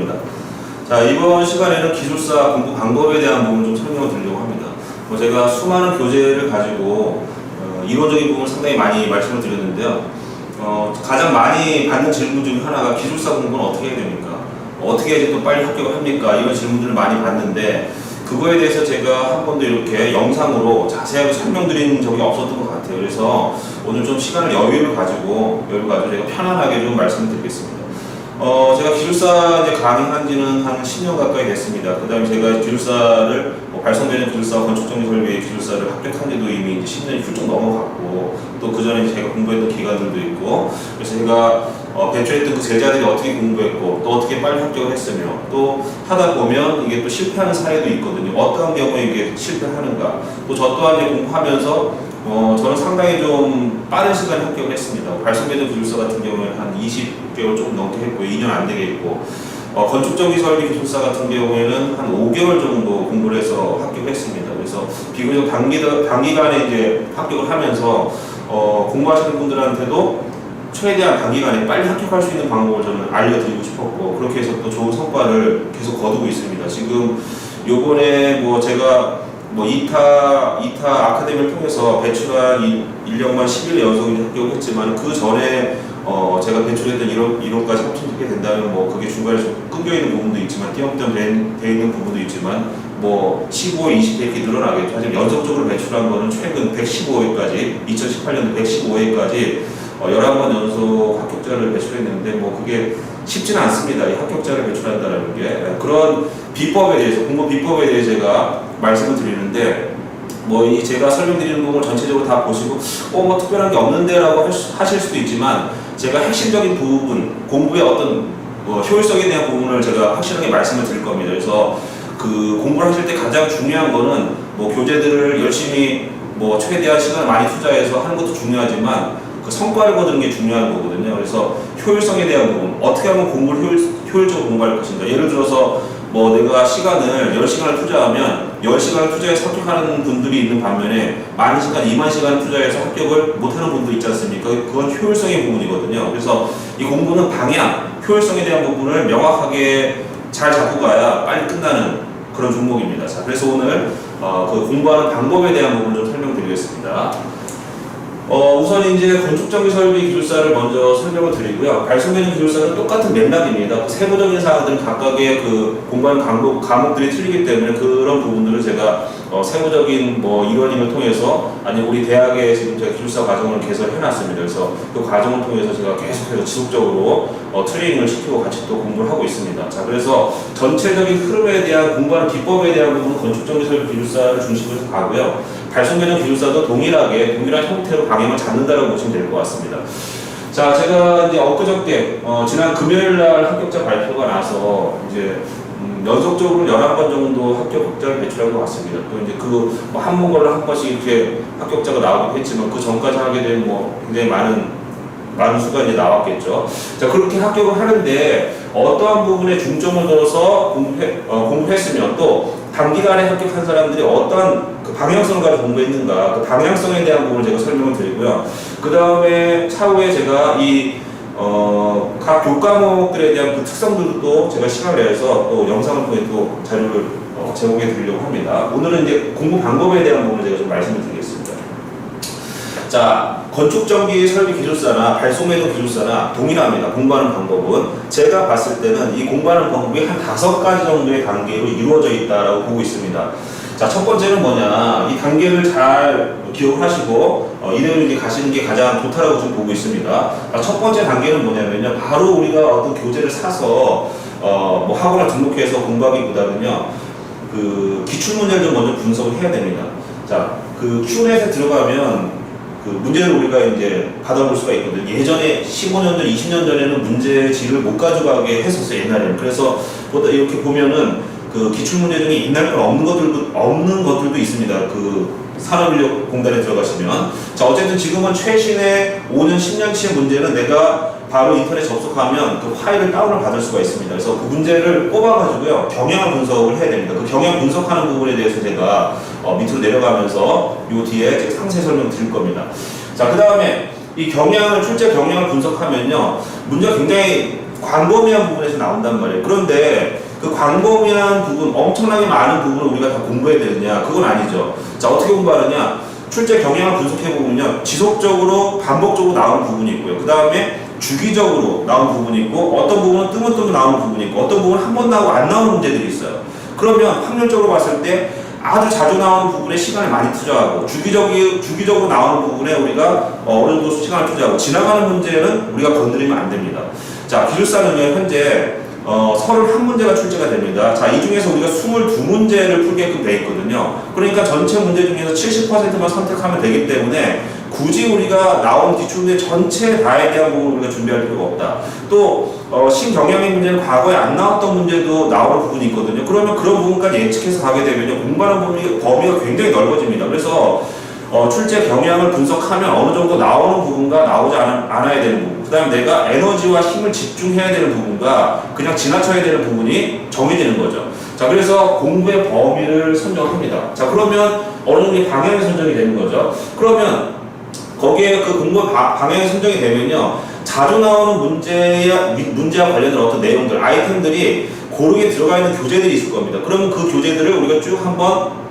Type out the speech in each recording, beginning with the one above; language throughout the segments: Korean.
김도현입니다. 자, 이번 시간에는 기술사 공부 방법에 대한 부분을 좀 설명을 드리려고 합니다. 제가 수많은 교재를 가지고 이론적인 부분을 상당히 많이 말씀을 드렸는데요. 가장 많이 받는 질문 중 하나가 기술사 공부는 어떻게 해야 됩니까? 어떻게 해야지 또 빨리 합격을 합니까? 이런 질문들을 많이 받는데 그거에 대해서 제가 한 번도 이렇게 영상으로 자세하게 설명드린 적이 없었던 것 같아요. 그래서 오늘 좀 시간을 여유를 가지고 제가 편안하게 좀 말씀을 드리겠습니다. 제가 기술사 이제 강의한 지는 한 10년 가까이 됐습니다. 그 다음에 제가 기술사를, 발송되는 기술사, 건축정비설비 기술사를 합격한 지도 이미 이제 10년이 훌쩍 넘어갔고, 또 그 전에 제가 공부했던 기간들도 있고, 그래서 제가 배출했던 그 제자들이 어떻게 공부했고, 또 어떻게 빨리 합격을 했으며, 또 하다 보면 이게 또 실패하는 사례도 있거든요. 어떠한 경우에 이게 실패하는가. 또 저 또한 이제 공부하면서 저는 상당히 좀 빠른 시간에 합격을 했습니다. 발송되는 기술사 같은 경우에는 한 20개월 조금 넘게 했고 2년 안 되게 했고, 건축정비 설비 기술사 같은 경우에는 한 5개월 정도 공부를 해서 합격을 했습니다. 그래서 비교적 단기간에 이제 합격을 하면서 공부하시는 분들한테도 최대한 단기간에 빨리 합격할 수 있는 방법을 저는 알려드리고 싶었고, 그렇게 해서 또 좋은 성과를 계속 거두고 있습니다. 지금 요번에 제가 이타 아카데미를 통해서 배출한 인력만 10일 연속 합격을 했지만, 그 전에 제가 배출했던 이론까지 합쳐지게 된다면 그게 중간에 좀 끊겨있는 부분도 있지만, 띄엄띄엄 돼 있는 부분도 있지만 15회, 20회 이렇게 늘어나겠죠. 하지만 연속적으로 배출한 거는 최근 115회까지, 2018년도 115회까지 11번 연속 합격자를 배출했는데 그게 쉽지는 않습니다. 이 합격자를 배출한다는 게. 그런 비법에 대해서, 공부 비법에 대해서 제가 말씀을 드리는데, 제가 설명드리는 부분을 전체적으로 다 보시고 특별한 게 없는데 라고 하실 수도 있지만, 제가 핵심적인 부분, 공부의 어떤 효율성에 대한 부분을 제가 확실하게 말씀을 드릴 겁니다. 그래서 그 공부를 하실 때 가장 중요한 거는 교재들을 열심히 최대한 시간을 많이 투자해서 하는 것도 중요하지만, 그 성과를 거두는 게 중요한 거거든요. 그래서 효율성에 대한 부분, 어떻게 하면 공부를 효율적으로 공부할 것인가. 예를 들어서 내가 시간을 10시간을 투자하면 10시간을 투자해서 합격하는 분들이 있는 반면에 10,000시간, 20,000시간을 투자해서 합격을 못하는 분도 있지 않습니까? 그건 효율성의 부분이거든요. 그래서 이 공부는 방향, 효율성에 대한 부분을 명확하게 잘 잡고 가야 빨리 끝나는 그런 종목입니다. 자, 그래서 오늘 그 공부하는 방법에 대한 부분을 좀 설명드리겠습니다. 우선 이제 건축정비 설비 기술사를 먼저 설명을 드리고요. 발송되는 기술사는 똑같은 맥락입니다. 세부적인 사항들은 각각의 그 공부하는 과목들이 틀리기 때문에 그런 부분들을 제가 세부적인 이론을 통해서, 아니면 우리 대학에 지금 제가 기술사 과정을 개설해놨습니다. 그래서 그 과정을 통해서 제가 계속해서 지속적으로 트레이닝을 시키고 같이 또 공부를 하고 있습니다. 자, 그래서 전체적인 흐름에 대한 공부하는 기법에 대한 부분은 건축정비 설비 기술사를 중심으로 해서 가고요. 발송되는 기술사도 동일한 형태로 방향을 잡는다고 보시면 될 것 같습니다. 자, 제가 이제 엊그저께 지난 금요일날 합격자 발표가 나서 이제 연속적으로 11번 정도 합격자를 배출한 것 같습니다. 또 이제 한 번걸로 한 번씩 이렇게 합격자가 나오긴 했지만, 그 전까지 하게 된 굉장히 많은 수가 이제 나왔겠죠. 자, 그렇게 합격을 하는데 어떠한 부분에 중점을 둬서 공부했으면, 또 단기간에 합격한 사람들이 어떠한 그 방향성을 가지고 공부했는가, 그 방향성에 대한 부분을 제가 설명을 드리고요. 그 다음에 차후에 제가 각 교과목들에 대한 그 특성들도 제가 시간을 내서 또 영상을 통해 또 자료를 제공해 드리려고 합니다. 오늘은 이제 공부 방법에 대한 부분을 제가 좀 말씀을 드리겠습니다. 자, 건축정비 설비 기술사나 발송매도 기술사나 동일합니다. 공부하는 방법은. 제가 봤을 때는 이 공부하는 방법이 한 5가지 정도의 단계로 이루어져 있다고 보고 있습니다. 자, 첫 번째는 뭐냐, 이 단계를 잘 기억하시고 이대로 이제 가시는 게 가장 좋다라고 좀 보고 있습니다. 자, 첫 번째 단계는 뭐냐면요, 바로 우리가 어떤 교재를 사서 학원을 등록해서 공부하기보다는요, 그 기출문제를 좀 먼저 분석을 해야 됩니다. 자, 그 Q넷에 들어가면 그 문제를 우리가 이제 받아볼 수가 있거든요. 예전에 15년 전, 20년 전에는 문제지를 못 가져가게 했었어요, 옛날에는. 그래서 이렇게 보면은 그 기출문제 중에 옛날 건 없는 것들도 있습니다. 그 산업인력공단에 들어가시면. 자, 어쨌든 지금은 최신의 5년, 10년치의 문제는 내가 바로 인터넷 접속하면 그 파일을 다운을 받을 수가 있습니다. 그래서 그 문제를 뽑아가지고요, 경향 분석을 해야 됩니다. 그 경향 분석하는 부분에 대해서 제가 밑으로 내려가면서 요 뒤에 제가 상세 설명 드릴 겁니다. 자, 그 다음에 이 출제 경향을 분석하면요, 문제가 굉장히 광범위한 부분에서 나온단 말이에요. 그런데 그 광범위한 부분, 엄청나게 많은 부분을 우리가 다 공부해야 되느냐? 그건 아니죠. 자, 어떻게 공부하느냐? 출제 경향을 분석해보면요, 지속적으로 반복적으로 나오는 부분이 있고요. 그 다음에 주기적으로 나오는 부분이 있고, 어떤 부분은 뜨문뜨문 나오는 부분이 있고, 어떤 부분은 한 번 나오고 안 나오는 문제들이 있어요. 그러면 확률적으로 봤을 때 아주 자주 나오는 부분에 시간을 많이 투자하고, 주기적으로 나오는 부분에 우리가 어느 정도 시간을 투자하고, 지나가는 문제는 우리가 건드리면 안 됩니다. 자, 기술사는요, 현재 31문제가 출제가 됩니다. 자, 이 중에서 우리가 22문제를 풀게끔 돼 있거든요. 그러니까 전체 문제 중에서 70%만 선택하면 되기 때문에 굳이 우리가 나온 기출문제 전체 다에 대한 부분을 우리가 준비할 필요가 없다. 또 신경영의 문제는 과거에 안 나왔던 문제도 나오는 부분이 있거든요. 그러면 그런 부분까지 예측해서 가게 되면요, 공부하는 범위가 굉장히 넓어집니다. 그래서 출제 경향을 분석하면 어느 정도 나오는 부분과 나오지 않아야 되는 부분, 그 다음에 내가 에너지와 힘을 집중해야 되는 부분과 그냥 지나쳐야 되는 부분이 정해지는 거죠. 자, 그래서 공부의 범위를 선정합니다. 자, 그러면 어느 정도 방향이 선정이 되는 거죠. 그러면 거기에 그 공부의 방향이 선정이 되면요, 자주 나오는 문제와 관련된 어떤 내용들, 아이템들이 고르게 들어가 있는 교재들이 있을 겁니다. 그러면 그 교재들을 우리가 쭉 한번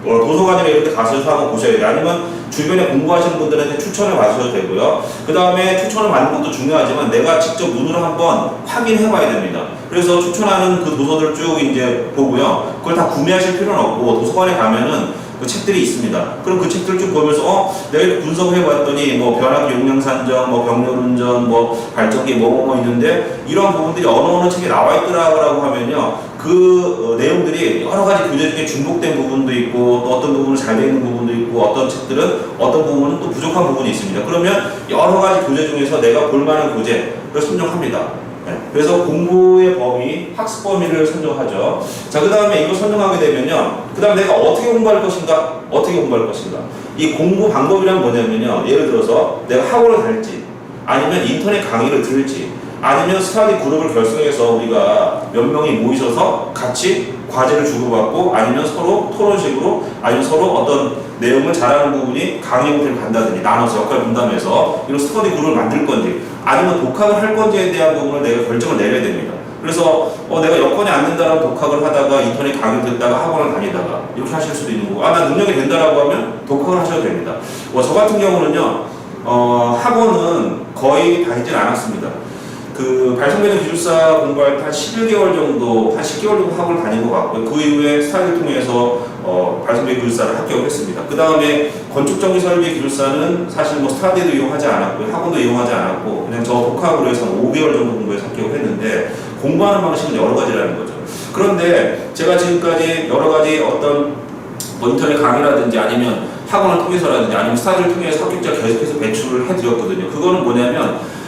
도서관이나 이런 데 가셔서 한번 보셔야 돼요. 아니면 주변에 공부하시는 분들한테 추천을 받으셔도 되고요. 그 다음에 추천을 받는 것도 중요하지만 내가 직접 눈으로 한번 확인해 봐야 됩니다. 그래서 추천하는 그 도서들을 쭉 이제 보고요. 그걸 다 구매하실 필요는 없고 도서관에 가면은 그 책들이 있습니다. 그럼 그 책들을 쭉 보면서 내가 분석을 해봤더니 뭐 변압기 용량 산정, 뭐 병렬 운전, 뭐 발전기 뭐 있는데 이런 부분들이 어느 책에 나와 있더라고 하면요, 그 내용들이 여러 가지 교재 중에 중복된 부분도 있고 또 어떤 부분은 잘 되어 있는 부분도 있고 어떤 책들은 어떤 부분은 또 부족한 부분이 있습니다. 그러면 여러 가지 교재 중에서 내가 볼만한 교재를 선정합니다. 그래서 공부의 범위, 학습 범위를 선정하죠. 자, 그 다음에 이거 선정하게 되면요, 그 다음에 내가 어떻게 공부할 것인가? 이 공부 방법이란 뭐냐면요, 예를 들어서 내가 학원을 갈지, 아니면 인터넷 강의를 들을지, 아니면 스터디 그룹을 결성해서 우리가 몇 명이 모이셔서 같이 과제를 주고받고, 아니면 서로 토론식으로, 아니면 서로 어떤 내용을 잘하는 부분이 강의 형태를 간다든지 나눠서 역할 분담해서 이런 스터디 그룹을 만들 건지, 아니면 독학을 할 건지에 대한 부분을 내가 결정을 내려야 됩니다. 그래서 내가 여건이 안 된다라고 독학을 하다가 인터넷 강의 듣다가 학원을 다니다가 이렇게 하실 수도 있는 거고, 나 능력이 된다라고 하면 독학을 하셔도 됩니다. 저 같은 경우는요, 학원은 거의 다니진 않았습니다. 그 발성배정 기술사 공부할 때 한 11개월 정도, 한 10개월 정도 학원을 다닌 것 같고요. 그 이후에 스타일을 통해서 발성배정 기술사를 합격을 했습니다. 그 다음에 건축정비설비 기술사는 사실 뭐 스타디도 이용하지 않았고요, 학원도 이용하지 않았고 그냥 저 독학으로 해서 5개월 정도 공부해서 합격을 했는데, 공부하는 방식은 여러 가지라는 거죠. 그런데 제가 지금까지 여러 가지 어떤 인터넷 강의라든지 아니면 학원을 통해서라든지 아니면 스타디를 통해서 합격자 계속해서 배출을 해드렸거든요. 그거는 뭐냐면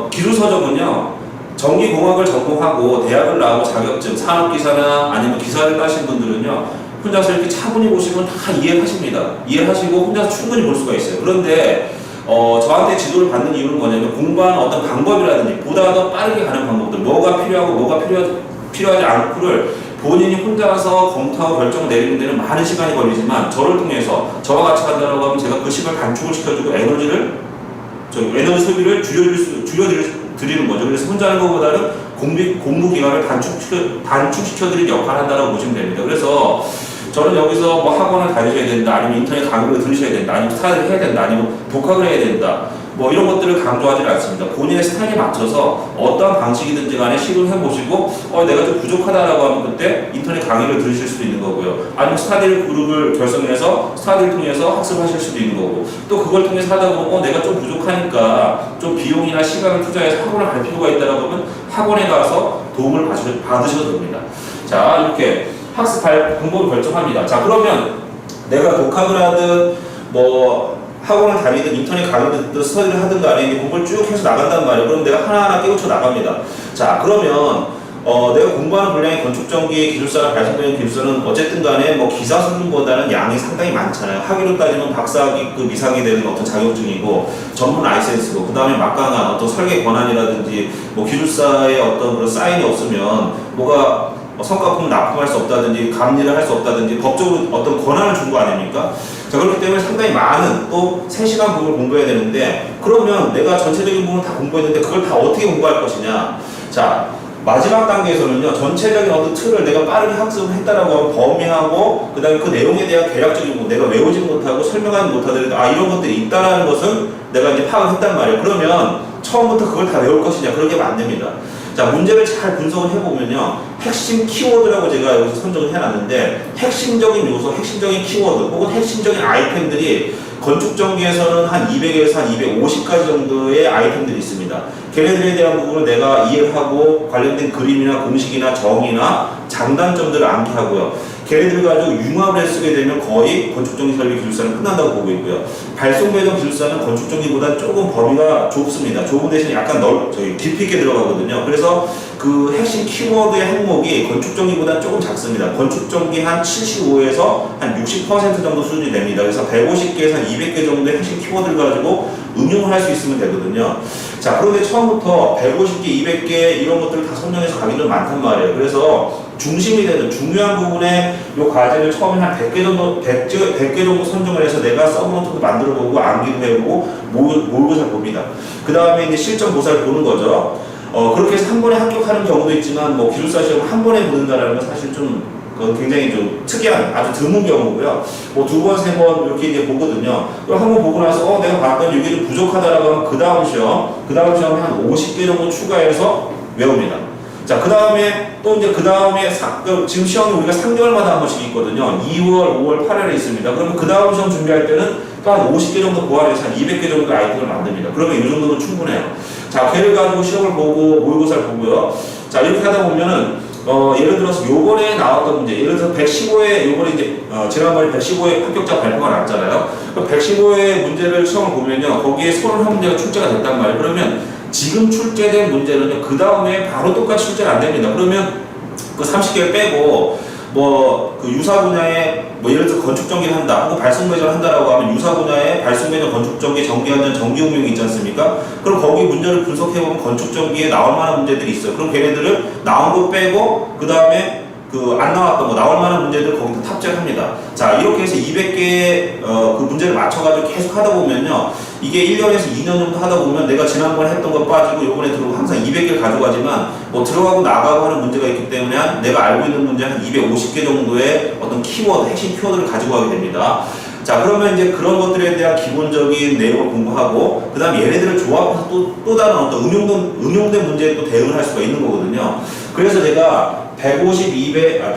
기술서적은요, 전기공학을 전공하고 대학을 나오고 자격증, 산업기사나 아니면 기사를 따신 분들은요, 혼자서 이렇게 차분히 보시면 다 이해하십니다. 이해하시고 혼자서 충분히 볼 수가 있어요. 그런데 저한테 지도를 받는 이유는 뭐냐면, 공부하는 어떤 방법이라든지 보다 더 빠르게 가는 방법들, 뭐가 필요하고 뭐가 필요하지 않고를 본인이 혼자서 검토하고 결정을 내리는 데는 많은 시간이 걸리지만, 저를 통해서 저와 같이 간다고 하면 제가 그 시간을 단축을 시켜주고 에너지 소비를 줄여드리는 거죠. 그래서 혼자 하는 것보다는 공부 기간을 단축시켜드리는 역할을 한다고 보시면 됩니다. 그래서 저는 여기서 뭐 학원을 다니셔야 된다, 아니면 인터넷 강의를 들으셔야 된다, 아니면 스타일을 해야 된다, 아니면 독학을 해야 된다, 뭐 이런 것들을 강조하지 않습니다. 본인의 스타일에 맞춰서 어떠한 방식이든지 간에 시도를 해보시고 내가 좀 부족하다라고 하면 그때 인터넷 강의를 들으실 수도 있는 거고요. 아니면 스타디 그룹을 결성해서 스타디를 통해서 학습하실 수도 있는 거고, 또 그걸 통해서 하다 보면 내가 좀 부족하니까 좀 비용이나 시간을 투자해서 학원을 갈 필요가 있다라고 하면 학원에 가서 도움을 받으셔도 됩니다. 자, 이렇게 학습 방법을 결정합니다. 자, 그러면 내가 독학을 하든 뭐 학원을 다니든 인터넷 강의를 듣든 스터디를 하든 간에 공부를 쭉 해서 나간단 말이에요. 그럼 내가 하나하나 깨우쳐 나갑니다. 자, 그러면 내가 공부하는 분량이 건축전기 기술사나 발전기능 기술사는 어쨌든 간에 뭐 기사 수준보다는 양이 상당히 많잖아요. 학위로 따지면 박사학위급 이상이 되는 어떤 자격증이고 전문 라이센스고, 그 다음에 막강한 어떤 설계 권한이라든지 뭐 기술사의 어떤 그런 사인이 없으면 뭐가 성과금을 납품할 수 없다든지 감리를 할 수 없다든지 법적으로 어떤 권한을 준 거 아닙니까? 자, 그렇기 때문에 상당히 많은 또 3시간 부분을 공부해야 되는데, 그러면 내가 전체적인 부분을 다 공부했는데 그걸 다 어떻게 공부할 것이냐. 자, 마지막 단계에서는요, 전체적인 어떤 틀을 내가 빠르게 학습을 했다라고 하면 범위하고, 그 다음에 그 내용에 대한 개략적인 거, 내가 외우지 못하고 설명하지 못하더라도, 이런 것들이 있다라는 것은 내가 이제 파악을 했단 말이에요. 그러면 처음부터 그걸 다 외울 것이냐? 그렇게 하면 안 됩니다. 자, 문제를 잘 분석을 해보면요, 핵심 키워드라고 제가 여기서 선정을 해놨는데, 핵심적인 요소, 핵심적인 키워드, 혹은 핵심적인 아이템들이 건축전기에서는 한 200에서 한 250가지 정도의 아이템들이 있습니다. 걔네들에 대한 부분을 내가 이해를 하고 관련된 그림이나 공식이나 정의나 장단점들을 암기하고요. 걔네들 가지고 융합을 쓰게 되면 거의 건축전기 설비 기술사는 끝난다고 보고 있고요. 발송배정 기술사는 건축전기보다 조금 범위가 좁습니다. 좁은 대신 약간 깊이 있게 들어가거든요. 그래서 그 핵심 키워드의 항목이 건축전기보다 조금 작습니다. 건축전기 한 75에서 한 60% 정도 수준이 됩니다. 그래서 150개에서 한 200개 정도의 핵심 키워드를 가지고 응용을 할 수 있으면 되거든요. 자, 그런데 처음부터 150개, 200개 이런 것들을 다 선정해서 가기도 많단 말이에요. 그래서 중심이 되는 중요한 부분에 이 과제를 처음에 한 100개 정도 선정을 해서 내가 서브노트도 만들어보고 암기도 해보고 모의고사를 봅니다. 그 다음에 이제 실전 고사를 보는 거죠. 그렇게 해서 한 번에 합격하는 경우도 있지만, 뭐 기술사 시험을 한 번에 보는다라는 건 사실 좀 굉장히 좀 특이한, 아주 드문 경우고요. 뭐 2번, 3번 이렇게 이제 보거든요. 그럼 한 번 보고 나서 내가 봤더니 이게 좀 부족하다라고 하면 그 다음 시험에 한 50개 정도 추가해서 외웁니다. 자, 그 다음에 또 이제 그 다음에 지금 시험이 우리가 3개월마다 한 번씩 있거든요. 2월, 5월, 8월에 있습니다. 그러면 그 다음 시험 준비할 때는 또 한 50개 정도 보완해서 한 200개 정도 아이템을 만듭니다. 그러면 이 정도는 충분해요. 자, 걔를 가지고 시험을 보고 모의고사를 보고요. 자, 이렇게 하다 보면은 예를 들어서 요번에 나왔던 문제, 예를 들어서 115회, 요번에 이제 지난번에 115회 합격자 발표가 났잖아요. 그 115회 문제를 시험을 보면요, 거기에 31문제가 출제가 됐단 말이에요. 그러면 지금 출제된 문제는요, 그 다음에 바로 똑같이 출제가 안 됩니다. 그러면 그 30개를 빼고 그 유사 분야에 예를 들어 건축전기를 한다, 혹은 발송배정을 한다라고 하면 유사 분야에 발송배정, 건축전기, 전기안전, 전기응용이 있지 않습니까? 그럼 거기 문제를 분석해보면 건축전기에 나올 만한 문제들이 있어요. 그럼 걔네들을 나온 거 빼고 그 다음에 안 나왔던 거, 나올 만한 문제들 거기다 탑재를 합니다. 자, 이렇게 해서 200개의 그 문제를 맞춰가지고 계속 하다 보면요, 이게 1년에서 2년 정도 하다 보면 내가 지난번에 했던 거 빠지고 요번에 들어오고 항상 200개를 가져가지만, 뭐 들어가고 나가고 하는 문제가 있기 때문에 내가 알고 있는 문제 한 250개 정도의 어떤 키워드, 핵심 키워드를 가지고 가게 됩니다. 자, 그러면 이제 그런 것들에 대한 기본적인 내용을 공부하고, 그 다음에 얘네들을 조합해서 또 다른 어떤 응용된 문제에 또 대응을 할 수가 있는 거거든요. 그래서 제가 150, 200이라고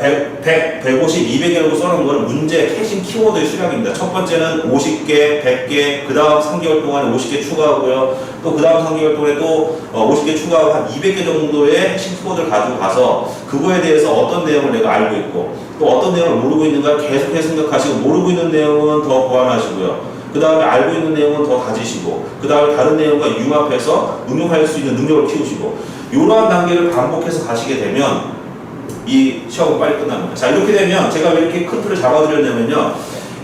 써놓은 거는 문제 핵심 키워드의 수량입니다. 첫 번째는 50개, 100개, 그 다음 3개월 동안에 50개 추가하고요. 또 그 다음 3개월 동안에 또 50개 추가하고 한 200개 정도의 핵심 키워드를 가지고 가서 그거에 대해서 어떤 내용을 내가 알고 있고 또 어떤 내용을 모르고 있는가 계속해서 생각하시고, 모르고 있는 내용은 더 보완하시고요. 그 다음에 알고 있는 내용은 더 다지시고, 그 다음에 다른 내용과 융합해서 응용할 수 있는 능력을 키우시고, 이러한 단계를 반복해서 가시게 되면 이 시험은 빨리 끝납니다. 자, 이렇게 되면 제가 왜 이렇게 큰 틀을 잡아드렸냐면요,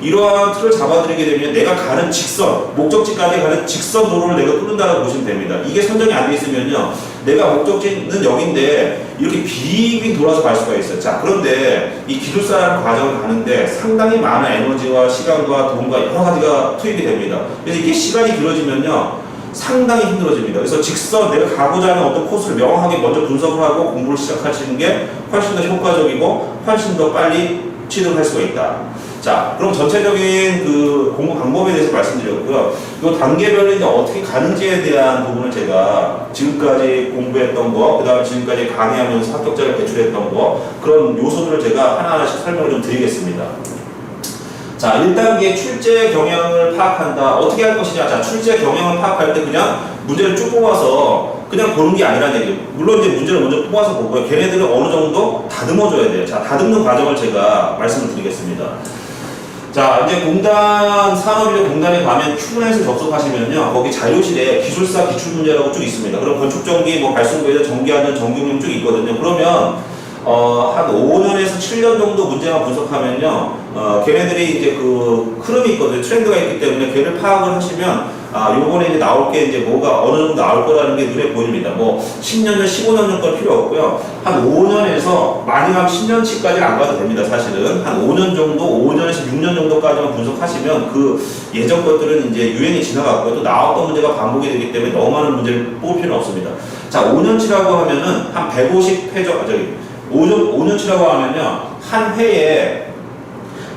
이러한 틀을 잡아드리게 되면 내가 가는 직선, 목적지까지 가는 직선 도로를 내가 뚫는다고 보시면 됩니다. 이게 선정이 안 돼 있으면요, 내가 목적지는 여기인데 이렇게 빙빙 돌아서 갈 수가 있어요. 자, 그런데 이 기술사라는 과정을 가는데 상당히 많은 에너지와 시간과 돈과 여러 가지가 투입이 됩니다. 그래서 이게 시간이 길어지면요, 상당히 힘들어집니다. 그래서 직선, 내가 가고자 하는 어떤 코스를 명확하게 먼저 분석을 하고 공부를 시작하시는 게 훨씬 더 효과적이고 훨씬 더 빨리 취득할 수가 있다. 자, 그럼 전체적인 그 공부 방법에 대해서 말씀드렸고요. 이 단계별로 이제 어떻게 가는지에 대한 부분을 제가 지금까지 공부했던 거, 그 다음에 지금까지 강의하면서 합격자를 배출했던 거, 그런 요소들을 제가 하나하나씩 설명을 좀 드리겠습니다. 자, 1단계 출제 경향을 파악한다. 어떻게 할 것이냐. 자, 출제 경향을 파악할 때 그냥 문제를 쭉 뽑아서 그냥 보는 게 아니라는 얘기예요. 물론 이제 문제를 먼저 뽑아서 보고요. 걔네들은 어느 정도 다듬어줘야 돼요. 자, 다듬는 과정을 제가 말씀을 드리겠습니다. 자, 이제 산업인력공단에 가면 큐넷을 접속하시면요, 거기 자료실에 기술사 기출문제라고 쭉 있습니다. 그럼 건축전기, 뭐 발송배정, 전기안전, 전기응용 쭉 있거든요. 그러면 한 5년에서 7년 정도 문제만 분석하면요, 걔네들이 이제 그 흐름이 있거든요. 트렌드가 있기 때문에 걔를 파악을 하시면 요번에 이제 나올 게 이제 뭐가 어느 정도 나올 거라는 게 눈에 보입니다. 뭐 10년 전, 15년 전 건 필요 없고요. 한 5년에서 많이 가면 10년치까지는 안 가도 됩니다. 사실은 한 5년 정도, 5년에서 6년 정도까지만 분석하시면 그 예전 것들은 이제 유행이 지나갔고요. 또 나왔던 문제가 반복이 되기 때문에 너무 많은 문제를 뽑을 필요는 없습니다. 자, 5년치라고 하면은 한 150회 5년치라고 하면요. 한 회에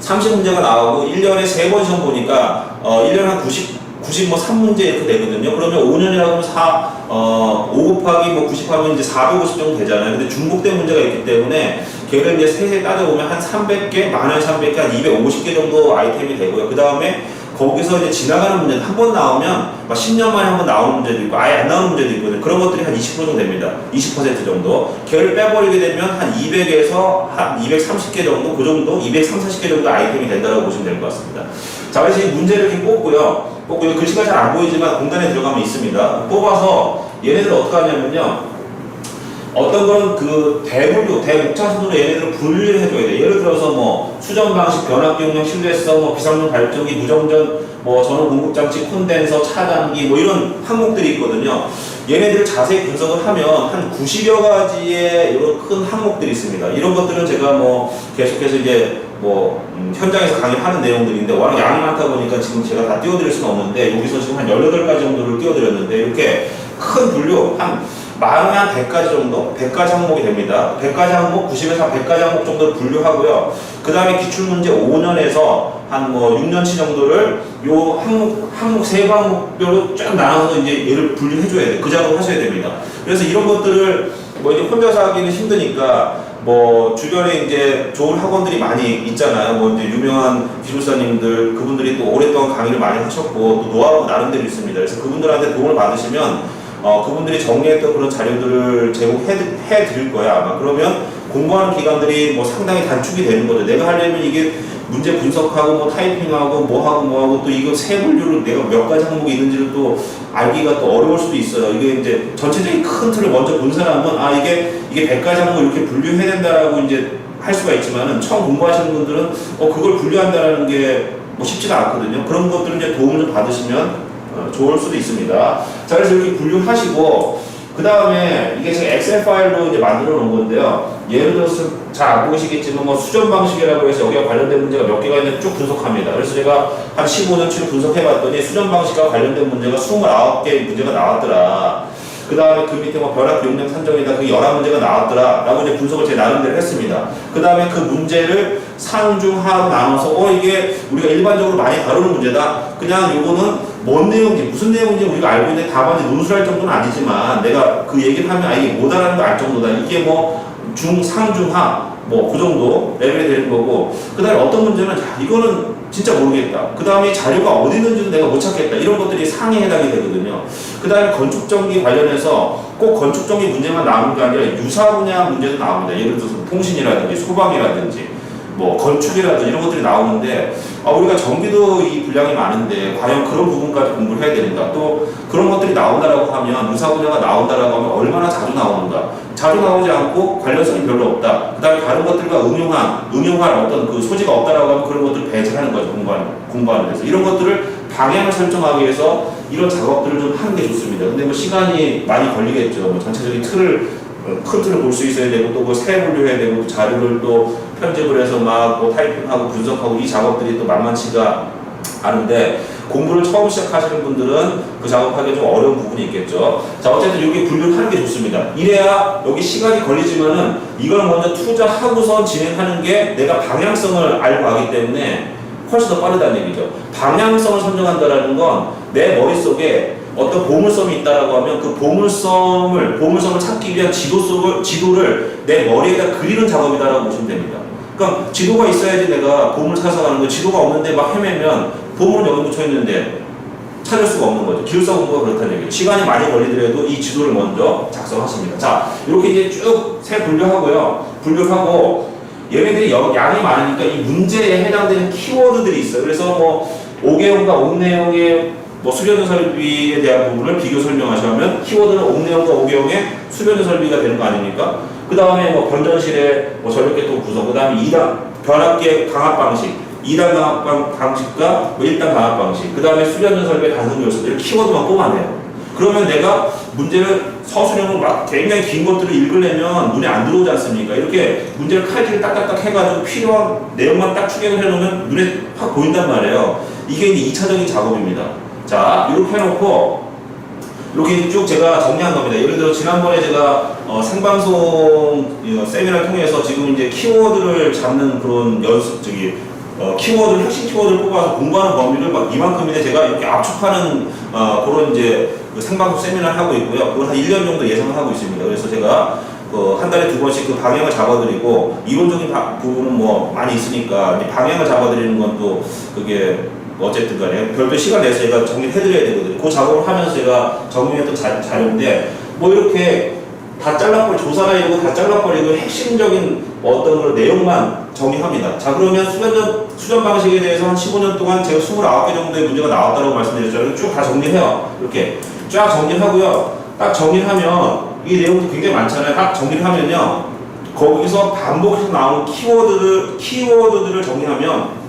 30문제가 나오고 1년에 3번 시험 보니까 1년에 한 93문제 이렇게 되거든요. 그러면 5년이라고 하면 5 곱하기 90 하면 이제 450 정도 되잖아요. 근데 중복된 문제가 있기 때문에 걔를 이제 세세 따져보면 한 300개, 만원 300개, 한 250개 정도 아이템이 되고요. 그 다음에 거기서 이제 지나가는 문제는 한 번 나오면 막 10년 만에 한 번 나오는 문제도 있고 아예 안 나오는 문제도 있거든요. 그런 것들이 한 20% 정도 됩니다. 20% 정도. 걔를 빼버리게 되면 한 200에서 한 230개 정도, 그 정도, 230, 40개 정도 아이템이 된다고 보시면 될 것 같습니다. 자, 그래서 이 문제를 이렇게 뽑고요. 글씨가 잘 안 보이지만 공간에 들어가면 있습니다. 뽑아서 얘네들 어떻게 하냐면요. 어떤 거는 그 대분류, 대목차순으로 얘네들을 분류를 해줘야 돼. 예를 들어서 뭐 수전 방식, 변압 기용량, 실내성, 뭐 비상용 발전기, 무정전, 뭐 전원 공급장치, 콘덴서, 차단기, 뭐 이런 항목들이 있거든요. 얘네들을 자세히 분석을 하면 한 90여 가지의 이런 큰 항목들이 있습니다. 이런 것들은 제가 뭐 계속해서 이제 현장에서 강의하는 내용들인데 워낙 양이 많다 보니까 지금 제가 다 띄워드릴 수는 없는데 여기서 지금 한 18가지 정도를 띄워드렸는데 이렇게 큰 분류 한 많으면 한 100가지 정도? 100가지 항목이 됩니다. 100가지 항목, 90에서 한 100가지 항목 정도를 분류하고요. 그 다음에 기출문제 5년에서 한 6년치 정도를 요 항목 세 항목별로 쫙 나눠서 이제 얘를 분류해줘야 돼요. 그 작업을 하셔야 됩니다. 그래서 이런 것들을 이제 혼자서 하기는 힘드니까 주변에 이제 좋은 학원들이 많이 있잖아요. 이제 유명한 기술사님들, 그분들이 또 오랫동안 강의를 많이 하셨고, 또 노하우가 나름대로 있습니다. 그래서 그분들한테 도움을 받으시면, 그분들이 정리했던 그런 자료들을 제공해 드릴 거야, 아마. 그러면 공부하는 기간들이 상당히 단축이 되는 거죠. 내가 하려면 이게 문제 분석하고 타이핑하고 뭐하고 또 이거 세 분류로 내가 몇 가지 항목이 있는지를 또 알기가 또 어려울 수도 있어요. 이게 이제 전체적인 큰 틀을 먼저 본 사람은 이게 100가지 항목 이렇게 분류해야 된다라고 이제 할 수가 있지만은 처음 공부하시는 분들은 그걸 분류한다라는 게 쉽지가 않거든요. 그런 것들을 이제 도움을 좀 받으시면 좋을 수도 있습니다. 자, 그래서 이렇게 분류하시고 그 다음에 이게 제가 엑셀 파일로 이제 만들어 놓은 건데요. 예를 들어서 잘 안 보이시겠지만 수전 방식이라고 해서 여기와 관련된 문제가 몇 개가 있는지 쭉 분석합니다. 그래서 제가 한 15년치를 분석해 봤더니 수전 방식과 관련된 문제가 29개 문제가 나왔더라. 그 다음에 그 밑에 변압 용량 산정이다. 그 11문제가 나왔더라. 라고 이제 분석을 제 나름대로 했습니다. 그 다음에 그 문제를 상중하로 나눠서 이게 우리가 일반적으로 많이 다루는 문제다. 그냥 요거는 뭔 내용인지 무슨 내용인지 우리가 알고 있는데 답안에 논술할 정도는 아니지만 내가 그 얘기를 하면 이게 뭐다라는 걸 알 정도다. 이게 중, 상, 중, 하 그 정도 레벨이 되는 거고 그 다음에 어떤 문제는 이거는 진짜 모르겠다. 그 다음에 자료가 어디 있는지도 내가 못 찾겠다. 이런 것들이 상에 해당이 되거든요. 그 다음에 건축전기 관련해서 꼭 건축전기 문제만 나오는 게 아니라 유사 분야 문제도 나옵니다. 예를 들어서 통신이라든지 소방이라든지 건축이라든지 이런 것들이 나오는데 우리가 전기도 이 분량이 많은데 과연 그런 부분까지 공부를 해야 되는가. 또 그런 것들이 나온다라고 하면 유사 분야가 나온다라고 하면 얼마나 자주 나오는가. 자주 나오지 않고 관련성이 별로 없다. 그 다음에 다른 것들과 응용할 어떤 그 소지가 없다라고 하면 그런 것들을 배제하는 거죠. 공부하는 데서. 이런 것들을 방향을 설정하기 위해서 이런 작업들을 좀 하는 게 좋습니다. 근데 시간이 많이 걸리겠죠. 전체적인 큰 틀을 볼 수 있어야 되고 또 세 분류해야 되고 자료를 또 편집을 해서 타이핑하고 분석하고 이 작업들이 또 만만치가 않은데 공부를 처음 시작하시는 분들은 그 작업하기 좀 어려운 부분이 있겠죠. 자, 어쨌든 여기 분류를 하는 게 좋습니다. 이래야 여기 시간이 걸리지만은 이걸 먼저 투자하고선 진행하는 게 내가 방향성을 알고 가기 때문에 훨씬 더 빠르다는 얘기죠. 방향성을 선정한다라는 건 내 머릿속에 어떤 보물섬이 있다라고 하면 그 보물섬을 찾기 위한 지도를 내 머리에다 그리는 작업이다라고 보시면 됩니다. 그러니까 지도가 있어야지 내가 보물 찾아가는 거. 지도가 없는데 막 헤매면 보물은 여기 묻혀 있는데 찾을 수가 없는 거죠. 기술사 공부가 그렇다는 얘기예요. 시간이 많이 걸리더라도 이 지도를 먼저 작성하십니다. 자, 이렇게 이제 쭉 세 분류하고 얘네들이 양이 많으니까 이 문제에 해당되는 키워드들이 있어요. 그래서 5개형과 옥내형의 수변 설비에 대한 부분을 비교 설명하시면 키워드는 옥내형과 5개형의 수변 설비가 되는 거 아닙니까? 그 다음에 변전실의 전력계통 구성, 그 다음에 2단 변압계 강압 방식, 2단 강압 방식과 뭐 1단 강압 방식, 그 다음에 수련전 설계 단순 요소들 키워드만 뽑아내요. 그러면 내가 문제를 서술형으로 막 굉장히 긴 것들을 읽으려면 눈에 안 들어오지 않습니까? 이렇게 문제를 칼질을 딱딱딱 해가지고 필요한 내용만 딱 추격을 해놓으면 눈에 확 보인단 말이에요. 이게 이제 2차적인 작업입니다. 자, 이렇게 해놓고 이렇게 쭉 제가 정리한 겁니다. 예를 들어 지난번에 제가 생방송 세미나를 통해서 지금 이제 키워드를 잡는 그런 연습, 키워드, 핵심 키워드를 뽑아서 공부하는 범위를 막 이만큼인데 제가 이렇게 압축하는 그런 이제 그 생방송 세미나를 하고 있고요. 그걸 한 1년 정도 예상을 하고 있습니다. 그래서 제가 한 달에 2번씩 그 방향을 잡아드리고 이론적인 부분은 뭐 많이 있으니까 방향을 잡아드리는 건 또 그게 어쨌든 간에 별도 시간 내서 제가 정리를 해드려야 되거든요. 그 작업을 하면서 제가 정리했던 자료인데 뭐 이렇게 다 잘라버리고 조사나 이런 거 다 잘라버리고 핵심적인 어떤 그런 내용만 정리합니다. 자, 그러면 수전 방식에 대해서 한 15년 동안 제가 29개 정도의 문제가 나왔다고 말씀드렸잖아요. 쭉 다 정리해요. 이렇게 쫙 정리하고요. 딱 정리하면 이 내용도 굉장히 많잖아요. 딱 정리를 하면요. 거기서 반복해서 나오는 키워드들을 정리하면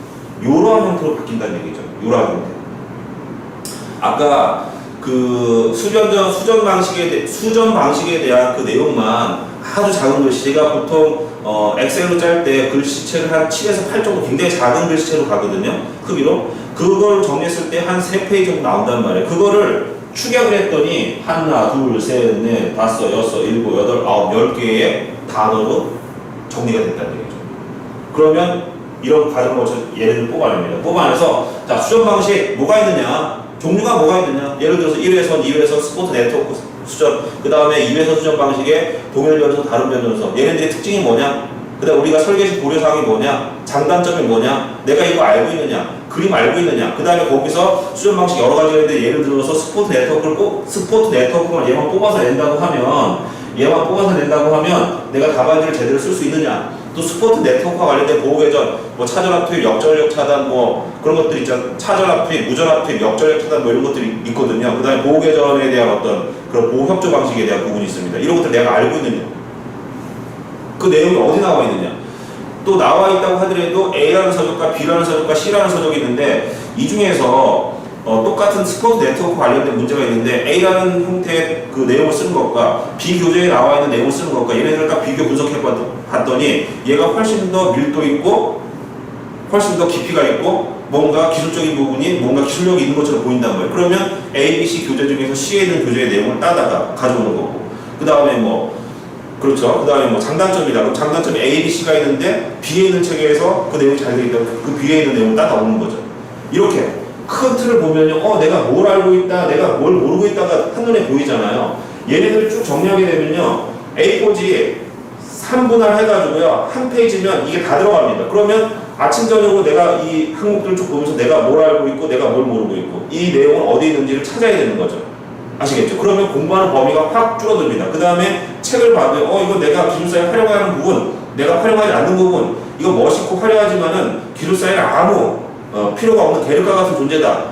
요러한 형태로 바뀐다는 얘기죠. 요러한 형태. 아까 그 수전 방식에 대한 그 내용만 아주 작은 글씨, 제가 보통 엑셀로 짤 때 글씨체를 한 7에서 8 정도 굉장히 작은 글씨체로 가거든요. 크기로. 그걸 정리했을 때 한 3페이지 정도 나온단 말이에요. 그거를 축약을 했더니 하나, 둘, 셋, 넷, 다섯, 여섯, 일곱, 여덟, 아홉, 10개의 단어로 정리가 됐다는 얘기죠. 그러면 이런 과정을 거쳐서 얘를 뽑아냅니다. 뽑아내서 자, 수전 방식 뭐가 있느냐, 종류가 뭐가 있느냐, 예를 들어서 1회선, 2회선, 스포트 네트워크 수전, 그 다음에 2회선 수전 방식의 동일 변전소, 다른 변전소, 얘네들의 특징이 뭐냐, 그 다음 우리가 설계시 고려사항이 뭐냐, 장단점이 뭐냐, 내가 이거 알고 있느냐, 그림 알고 있느냐, 그 다음에 거기서 수전 방식 여러 가지가 있는데 예를 들어서 스포트 네트워크만 얘만 뽑아서 낸다고 하면 내가 답안지를 제대로 쓸 수 있느냐, 또 스포트 네트워크와 관련된 보호회전, 뭐 차전압 투입, 역전력 차단, 뭐 그런 것들 있잖아. 차전압 투입, 무전압 투입, 역전력 차단 뭐 이런 것들이 있거든요. 그 다음에 보호회전에 대한 어떤 그런 보호 협조 방식에 대한 부분이 있습니다. 이런 것들 내가 알고 있느냐, 그 내용이 어디 나와 있느냐. 또 나와 있다고 하더라도 A라는 서적과 B라는 서적과 C라는 서적이 있는데 이 중에서 똑같은 스포트 네트워크 관련된 문제가 있는데 A라는 형태의 그 내용을 쓰는 것과 B 교재에 나와 있는 내용을 쓰는 것과 얘네들을 딱 비교 분석해 봤더니 얘가 훨씬 더 밀도 있고 훨씬 더 깊이가 있고 뭔가 기술적인 부분이 뭔가 기술력이 있는 것처럼 보인단 말이에요. 그러면 A, B, C 교재 중에서 C에 있는 교재의 내용을 따다가 가져오는 거고, 그 다음에 그렇죠. 그 다음에 장단점이다. 그럼 장단점이 A, B, C가 있는데 B에 있는 책에서 그 내용이 잘 되어 있다. 그 B에 있는 내용을 따라오는 거죠. 이렇게 큰 틀을 보면요, 내가 뭘 알고 있다, 내가 뭘 모르고 있다가 한눈에 보이잖아요. 얘네들 쭉 정리하게 되면요, A4지 3분할 해가지고요, 한 페이지면 이게 다 들어갑니다. 그러면 아침, 저녁으로 내가 이 항목들을 쭉 보면서 내가 뭘 알고 있고, 내가 뭘 모르고 있고, 이 내용은 어디 있는지를 찾아야 되는 거죠. 아시겠죠? 그러면 공부하는 범위가 확 줄어듭니다. 그 다음에 책을 봐도, 이거 내가 기술사에 활용하는 부분, 내가 활용하지 않는 부분, 이거 멋있고 화려하지만은 기술사에는 아무 필요가 없는 계륵과 같은 존재다.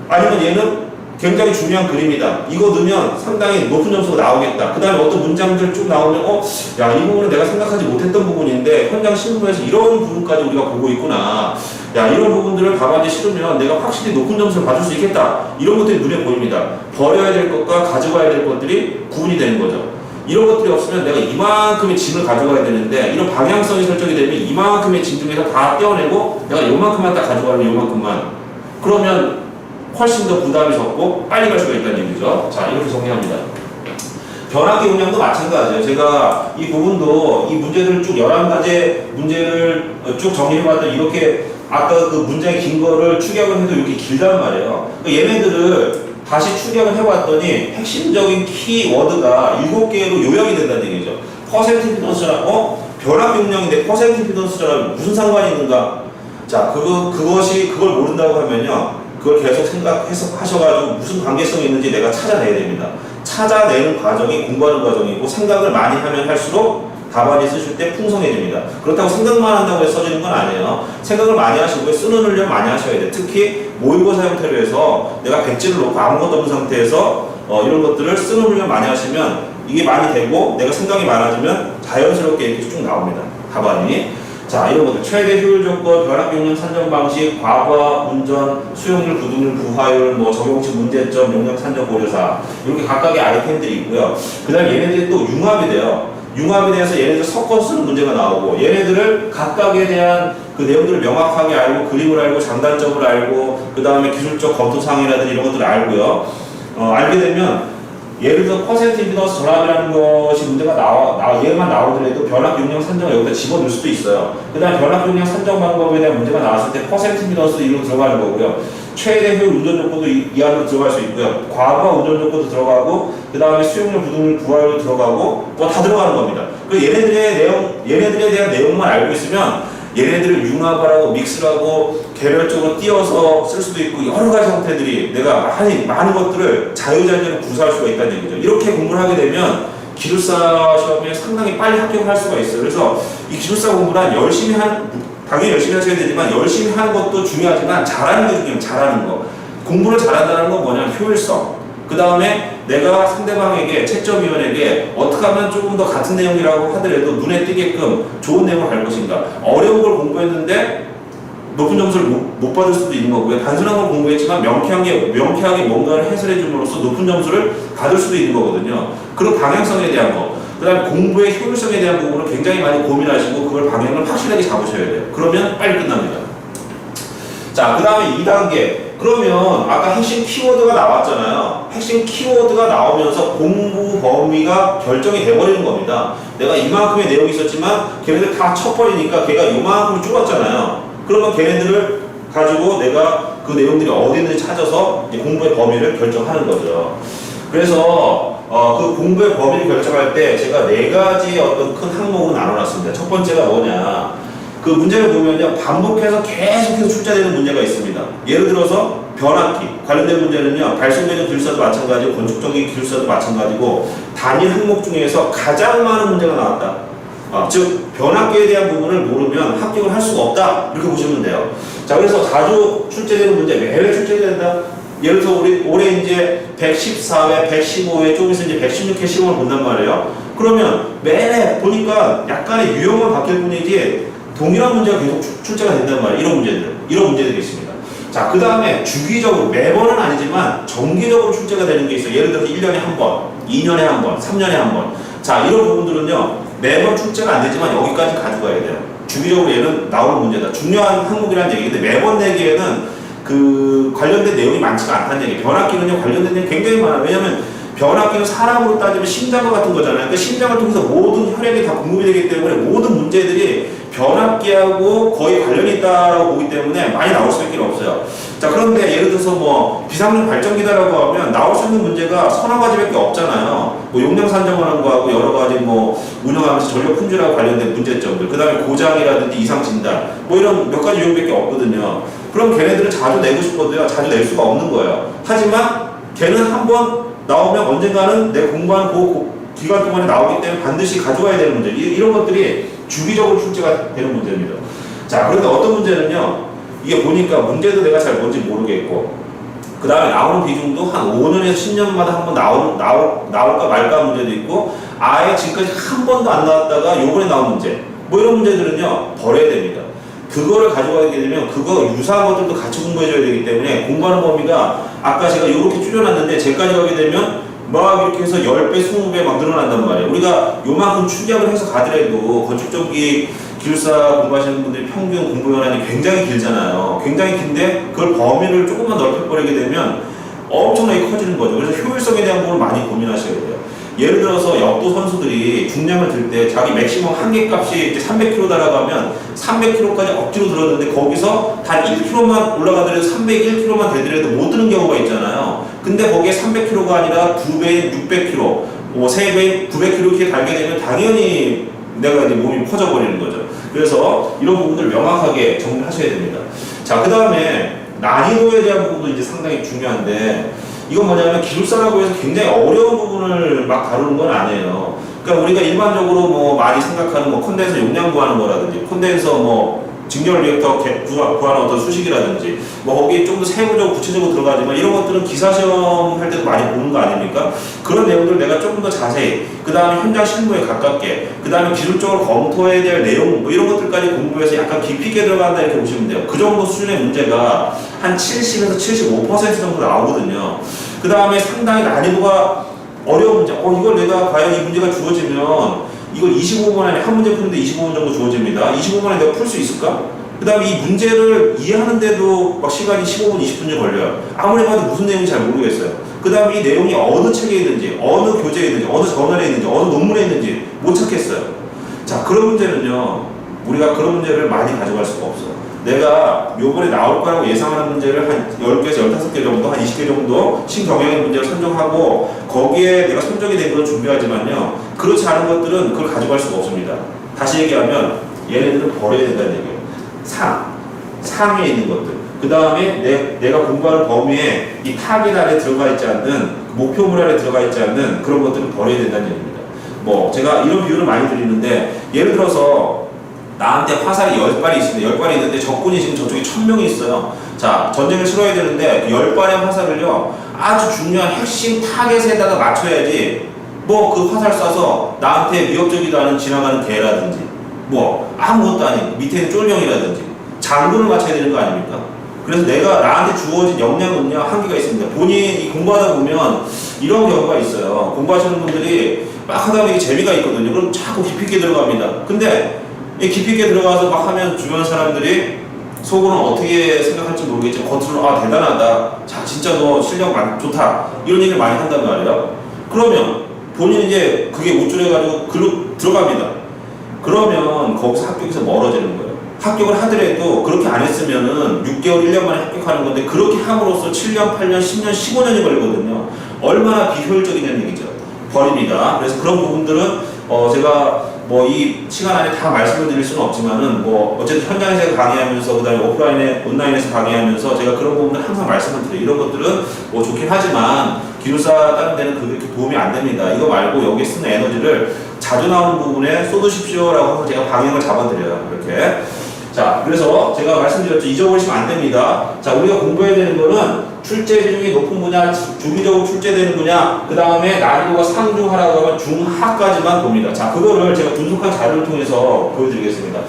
아니면 얘는 굉장히 중요한 그림이다. 이거 넣으면 상당히 높은 점수가 나오겠다. 그 다음에 어떤 문장들 쭉 나오면 야, 이 부분은 내가 생각하지 못했던 부분인데 현장 실무에서 이런 부분까지 우리가 보고 있구나. 야, 이런 부분들을 답안지에 실으면 내가 확실히 높은 점수를 받을 수 있겠다. 이런 것들이 눈에 보입니다. 버려야 될 것과 가져가야 될 것들이 구분이 되는 거죠. 이런 것들이 없으면 내가 이만큼의 짐을 가져가야 되는데, 이런 방향성이 설정이 되면 이만큼의 짐 중에서 다 떼어내고 내가 요만큼만 딱 가져가면 요만큼만, 그러면 훨씬 더 부담이 적고 빨리 갈 수가 있다는 얘기죠. 자, 이렇게 정리합니다. 변환기 운영도 마찬가지예요. 제가 이 부분도 이 문제들을 쭉 11가지 문제를 쭉 정리해봤더니 이렇게 아까 그 문장이 긴 거를 추격을 해도 이렇게 길단 말이에요. 얘네들을 다시 추격을 해봤더니 핵심적인 키워드가 7개로 요약이 된다는 얘기죠. 퍼센트 임피던스랑 변환기 운영인데 퍼센트 임피던스랑 무슨 상관이 있는가? 자, 그걸 모른다고 하면요, 그걸 계속 생각하셔가지고 무슨 관계성이 있는지 내가 찾아내야 됩니다. 찾아내는 과정이 공부하는 과정이고, 생각을 많이 하면 할수록 답안지 쓰실 때 풍성해집니다. 그렇다고 생각만 한다고 해서 써지는 건 아니에요. 생각을 많이 하시고 쓰는 훈련 많이 하셔야 돼요. 특히 모의고사 형태로 해서 내가 백지를 놓고 아무것도 없는 상태에서 이런 것들을 쓰는 훈련 많이 하시면 이게 많이 되고 내가 생각이 많아지면 자연스럽게 이렇게 쭉 나옵니다. 답안이. 자, 이런 것들 최대 효율 조건, 변압 용량 산정 방식, 과거 운전, 수용률, 구동률, 부하율, 뭐 적용치 문제점, 용량 산정 고려사 이렇게 각각의 아이템들이 있고요. 그다음에 얘네들이 또 융합이 돼요. 융합에 대해서 얘네들 섞어서 쓰는 문제가 나오고 얘네들을 각각에 대한 그 내용들을 명확하게 알고 그림을 알고 장단점을 알고 그 다음에 기술적 검토사항이라든지 이런 것들을 알고요. 알게 되면 예를 들어 퍼센트 임피던스 전압이라는 것이 문제가 얘만 나오더라도 변압 용량 산정을 여기다 집어넣을 수도 있어요. 그 다음에 변압 용량 산정 방법에 대한 문제가 나왔을 때 퍼센트 임피던스 이로 들어가는 거고요. 최대 효율 운전 조건도 이 안으로 들어갈 수 있고요. 과거 운전 조건도 들어가고 그 다음에 수용률, 구동률, 부하율도 들어가고 뭐 다 들어가는 겁니다. 그 얘네들에 대한 내용만 알고 있으면 얘네들을 융합하고 믹스하고 개별적으로 띄어서 쓸 수도 있고 여러 가지 형태들이 내가 많은 것들을 자유자재로 구사할 수가 있다는 얘기죠. 이렇게 공부를 하게 되면 기술사 시험에 상당히 빨리 합격할 수가 있어요. 그래서 이 기술사 공부란 당연히 열심히 하셔야 되지만 열심히 하는 것도 중요하지만 잘하는 게 중요해요. 잘하는 거. 공부를 잘한다는 건 뭐냐면 효율성. 그 다음에 내가 상대방에게 채점위원에게 어떻게 하면 조금 더 같은 내용이라고 하더라도 눈에 띄게끔 좋은 내용을 갈 것인가. 어려운 걸 공부했는데 높은 점수를 못 받을 수도 있는 거고요. 단순한 걸 공부했지만 명쾌하게 뭔가를 해설해 줌으로써 높은 점수를 받을 수도 있는 거거든요. 그런 방향성에 대한 거. 그 다음에 공부의 효율성에 대한 부분을 굉장히 많이 고민하시고 그걸 방향을 확실하게 잡으셔야 돼요. 그러면 빨리 끝납니다. 자, 그 다음에 2단계. 그러면 아까 핵심 키워드가 나왔잖아요. 핵심 키워드가 나오면서 공부 범위가 결정이 돼버리는 겁니다. 내가 이만큼의 내용이 있었지만 걔네들 다 쳐버리니까 걔가 이만큼 줄었잖아요. 그러면 걔네들을 가지고 내가 그 내용들이 어디 있는지 찾아서 이제 공부의 범위를 결정하는 거죠. 그래서 그 공부의 범위를 결정할 때 제가 4가지 어떤 큰 항목으로 나눠놨습니다. 첫 번째가 뭐냐. 그 문제를 보면요, 반복해서 계속해서 출제되는 문제가 있습니다. 예를 들어서 변압기 관련된 문제는요, 발생되는 기술사도 마찬가지고 건축적인 기술사도 마찬가지고 단일 항목 중에서 가장 많은 문제가 나왔다. 즉 변압기에 대한 부분을 모르면 합격을 할 수가 없다. 이렇게 보시면 돼요. 자, 그래서 자주 출제되는 문제, 매회 출제된다. 예를 들어서 우리 올해 이제 114회, 115회, 조금 있으면 이제 116회 시험을 본단 말이에요. 그러면 매해 보니까 약간의 유형만 바뀔 뿐이지 동일한 문제가 계속 출제가 된단 말이에요. 이런 문제들이 있습니다. 자, 그 다음에 주기적으로, 매번은 아니지만 정기적으로 출제가 되는 게 있어요. 예를 들어서 1년에 한 번, 2년에 한 번, 3년에 한 번. 자, 이런 부분들은요, 매번 출제가 안 되지만 여기까지 가져가야 돼요. 주기적으로 얘는 나오는 문제다. 중요한 항목이라는 얘기인데 매번 내기에는 그 관련된 내용이 많지가 않다는 얘기예요. 변압기는요, 관련된 내용이 굉장히 많아요. 왜냐면 변압기는 사람으로 따지면 심장과 같은 거잖아요. 그러니까 심장을 통해서 모든 혈액이 다 공급이 되기 때문에 모든 문제들이 변압기하고 거의 관련이 있다고 보기 때문에 많이 나올 수밖에 없어요. 자, 그런데 예를 들어서 뭐 비상용 발전기다라고 하면 나올 수 있는 문제가 서너 가지밖에 없잖아요. 뭐 용량 산정하는 거하고 여러 가지 뭐 운영하면서 전력 품질하고 관련된 문제점들, 그 다음에 고장이라든지 이상 진단, 뭐 이런 몇 가지 유형밖에 없거든요. 그럼 걔네들은 자주 내고 싶어도요, 자주 낼 수가 없는 거예요. 하지만 걔는 한번 나오면 언젠가는 내 공부한 그 기간 동안에 나오기 때문에 반드시 가져와야 되는 문제. 이런 것들이 주기적으로 출제가 되는 문제입니다. 자, 그런데 어떤 문제는요, 이게 보니까 문제도 내가 잘 뭔지 모르겠고, 그 다음에 나오는 비중도 한 5년에서 10년마다 한 번 나올까 말까 하는 문제도 있고, 아예 지금까지 한 번도 안 나왔다가 요번에 나온 문제. 뭐 이런 문제들은요, 버려야 됩니다. 그거를 가져가게 되면 그거 유사한 것들도 같이 공부해줘야 되기 때문에 공부하는 범위가 아까 제가 이렇게 줄여놨는데 제까지 가게 되면 막 이렇게 해서 10배, 20배 막 늘어난단 말이에요. 우리가 요만큼 축약을 해서 가더라도 건축적인 기술사 공부하시는 분들이 평균 공부연한이 굉장히 길잖아요. 굉장히 긴데 그걸 범위를 조금만 넓혀버리게 되면 엄청나게 커지는 거죠. 그래서 효율성에 대한 부분을 많이 고민하셔야 돼요. 예를 들어서 역도 선수들이 중량을 들 때 자기 맥시멈 한계값이 300kg 달아가면 300kg까지 억지로 들었는데 거기서 단 1kg만 올라가더라도 301kg만 되더라도 못 드는 경우가 있잖아요. 근데 거기에 300kg가 아니라 2배인 600kg, 뭐 3배인 900kg 이렇게 달게 되면 당연히 내가 이제 몸이 퍼져버리는 거죠. 그래서 이런 부분들 명확하게 정리하셔야 됩니다. 자, 그 다음에 난이도에 대한 부분도 이제 상당히 중요한데, 이건 뭐냐면 기술사라고 해서 굉장히 어려운 부분을 막 다루는 건 아니에요. 그러니까 우리가 일반적으로 뭐 많이 생각하는 뭐 콘덴서 용량 구하는 거라든지 콘덴서 뭐 직렬 리액터 구하는 어떤 수식이라든지 뭐 거기에 좀 더 세부적으로 구체적으로 들어가지만 이런 것들은 기사 시험 할 때도 많이 보는 거 아닙니까? 그런 내용들을 내가 조금 더 자세히 그 다음에 현장 실무에 가깝게 그 다음에 기술적으로 검토해야 될 내용 뭐 이런 것들까지 공부해서 약간 깊이 있게 들어간다 이렇게 보시면 돼요. 그 정도 수준의 문제가 한 70에서 75% 정도 나오거든요. 그 다음에 상당히 난이도가 어려운 문제. 이걸 내가 과연 이 문제가 주어지면 이걸 25분 안에 한 문제 푸는데 25분 정도 주어집니다. 25분 안에 내가 풀 수 있을까? 그 다음에 이 문제를 이해하는데도 막 시간이 15분, 20분 정도 걸려요. 아무리 봐도 무슨 내용인지 잘 모르겠어요. 그 다음에 이 내용이 어느 책에 있는지, 어느 교재에 있는지, 어느 저널에 있는지, 어느 논문에 있는지 못 찾겠어요. 자, 그런 문제는요, 우리가 그런 문제를 많이 가져갈 수가 없어요. 내가 요번에 나올 거라고 예상하는 문제를 한 10개에서 15개 정도, 한 20개 정도 신경영의 문제를 선정하고 거기에 내가 선정이 된 걸 준비하지만요, 그렇지 않은 것들은 그걸 가져갈 수가 없습니다. 다시 얘기하면 얘네들은 버려야 된다는 얘기예요. 상위에 있는 것들. 그 다음에 내가 공부하는 범위에 이 타깃 안에 들어가 있지 않는, 목표물 안에 들어가 있지 않는 그런 것들은 버려야 된다는 얘기입니다. 뭐 제가 이런 비유를 많이 드리는데, 예를 들어서 나한테 화살이 10발이 있습니다. 10발이 있는데 적군이 지금 저쪽에 1000명이 있어요. 자, 전쟁을 치러야 되는데 10발의 화살을요, 아주 중요한 핵심 타겟에다가 맞춰야지 뭐 그 화살 쏴서 나한테 위협적이도 않은 지나가는 개라든지 뭐 아무것도 아닌 밑에 있는 쫄병이라든지 장군을 맞춰야 되는 거 아닙니까? 그래서 내가 나한테 주어진 역량은요, 한계가 있습니다. 본인이 공부하다 보면 이런 경우가 있어요. 공부하시는 분들이 막 하다 보니 재미가 있거든요. 그럼 자꾸 깊이 있게 들어갑니다. 근데 깊이 있게 들어가서 막 하면 주변 사람들이 속으로는 어떻게 생각할지 모르겠지만 겉으로는 대단하다, 자 진짜 너 실력 좋다, 이런 얘기를 많이 한단 말이에요. 그러면 본인이 이제 그게 우쭐해가지고 글로 들어갑니다. 그러면 거기서 합격에서 멀어지는 거예요. 합격을 하더라도 그렇게 안 했으면은 6개월, 1년 만에 합격하는 건데 그렇게 함으로써 7년, 8년, 10년, 15년이 걸리거든요. 얼마나 비효율적이냐는 얘기죠. 버립니다. 그래서 그런 부분들은 제가 뭐 이 시간 안에 다 말씀을 드릴 수는 없지만은 뭐 어쨌든 현장에서 강의하면서 그다음에 온라인에서 강의하면서 제가 그런 부분들 항상 말씀을 드려요. 이런 것들은 뭐 좋긴 하지만 기술사 다른 데는 그렇게 도움이 안 됩니다. 이거 말고 여기에 쓰는 에너지를 자주 나오는 부분에 쏟으십시오라고 항상 제가 방향을 잡아드려요. 이렇게. 자, 그래서 제가 말씀드렸죠. 잊어버리시면 안 됩니다. 자, 우리가 공부해야 되는 거는 출제 비중이 높은 분야, 주기적으로 출제되는 분야, 그 다음에 난이도가 상중하라고 하면 중하까지만 봅니다. 자, 그거를 제가 분석한 자료를 통해서 보여드리겠습니다.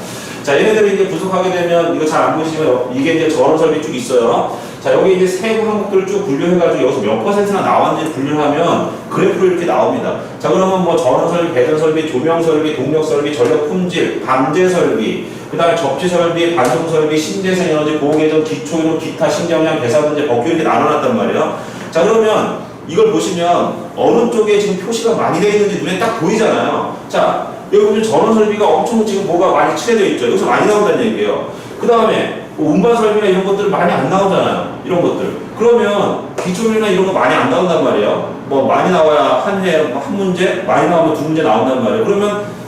자, 얘네들을 이제 분석하게 되면, 이거 잘 안 보시면 이게 이제 저런 설비 쭉 있어요. 자, 여기 이제 세부 항목들을 쭉 분류해가지고 여기서 몇 퍼센트나 나왔는지 분류하면 그래프로 이렇게 나옵니다. 자, 그러면 뭐 전원 설비, 배전 설비, 조명 설비, 동력 설비, 전력 품질, 방제 설비, 그 다음에 접지 설비, 반송 설비, 신재생 에너지, 보호계정, 기초이론, 기타, 신경량, 배사분재, 법규 이렇게 나눠놨단 말이에요. 자, 그러면 이걸 보시면 어느 쪽에 지금 표시가 많이 되어 있는지 눈에 딱 보이잖아요. 자, 여기 보면 전원 설비가 엄청 지금 뭐가 많이 칠해져 있죠. 여기서 많이 나온다는 얘기예요. 그 다음에 운반 설비나 이런 것들 많이 안 나오잖아요. 이런 것들. 그러면 기초이론이나 이런 거 많이 안 나온단 말이에요. 뭐 많이 나와야 한 문제, 많이 나오면 두 문제 나온단 말이에요. 그러면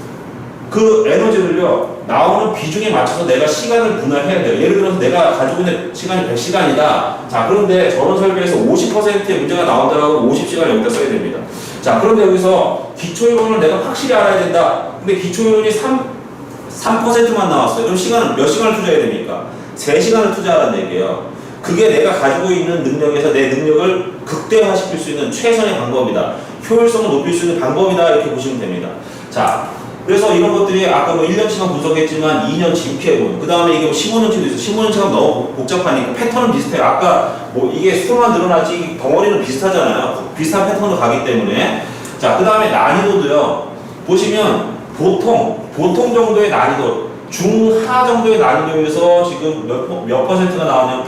그 에너지를요, 나오는 비중에 맞춰서 내가 시간을 분할해야 돼요. 예를 들어서 내가 가지고 있는 시간이 100시간이다. 자, 그런데 전원 설비에서 50%의 문제가 나온다고 하면 50시간 여기다 써야 됩니다. 자, 그런데 여기서 기초이론을 내가 확실히 알아야 된다. 근데 기초이론이 3%만 나왔어요. 그럼 시간은 몇 시간을 투자해야 됩니까? 3시간을 투자하라는 얘기예요. 그게 내가 가지고 있는 능력에서 내 능력을 극대화시킬 수 있는 최선의 방법이다. 효율성을 높일 수 있는 방법이다. 이렇게 보시면 됩니다. 자, 그래서 이런 것들이 아까 뭐 1년치만 분석했지만 2년 집계본, 그 다음에 이게 뭐 15년치도 있어요. 15년치가 너무 복잡하니까 패턴은 비슷해요. 아까 뭐 이게 수로만 늘어나지 덩어리는 비슷하잖아요. 비슷한 패턴으로 가기 때문에. 자, 그 다음에 난이도도요. 보시면 보통 정도의 난이도, 중하 정도의 난이도에서 지금 몇 퍼센트가 나오냐면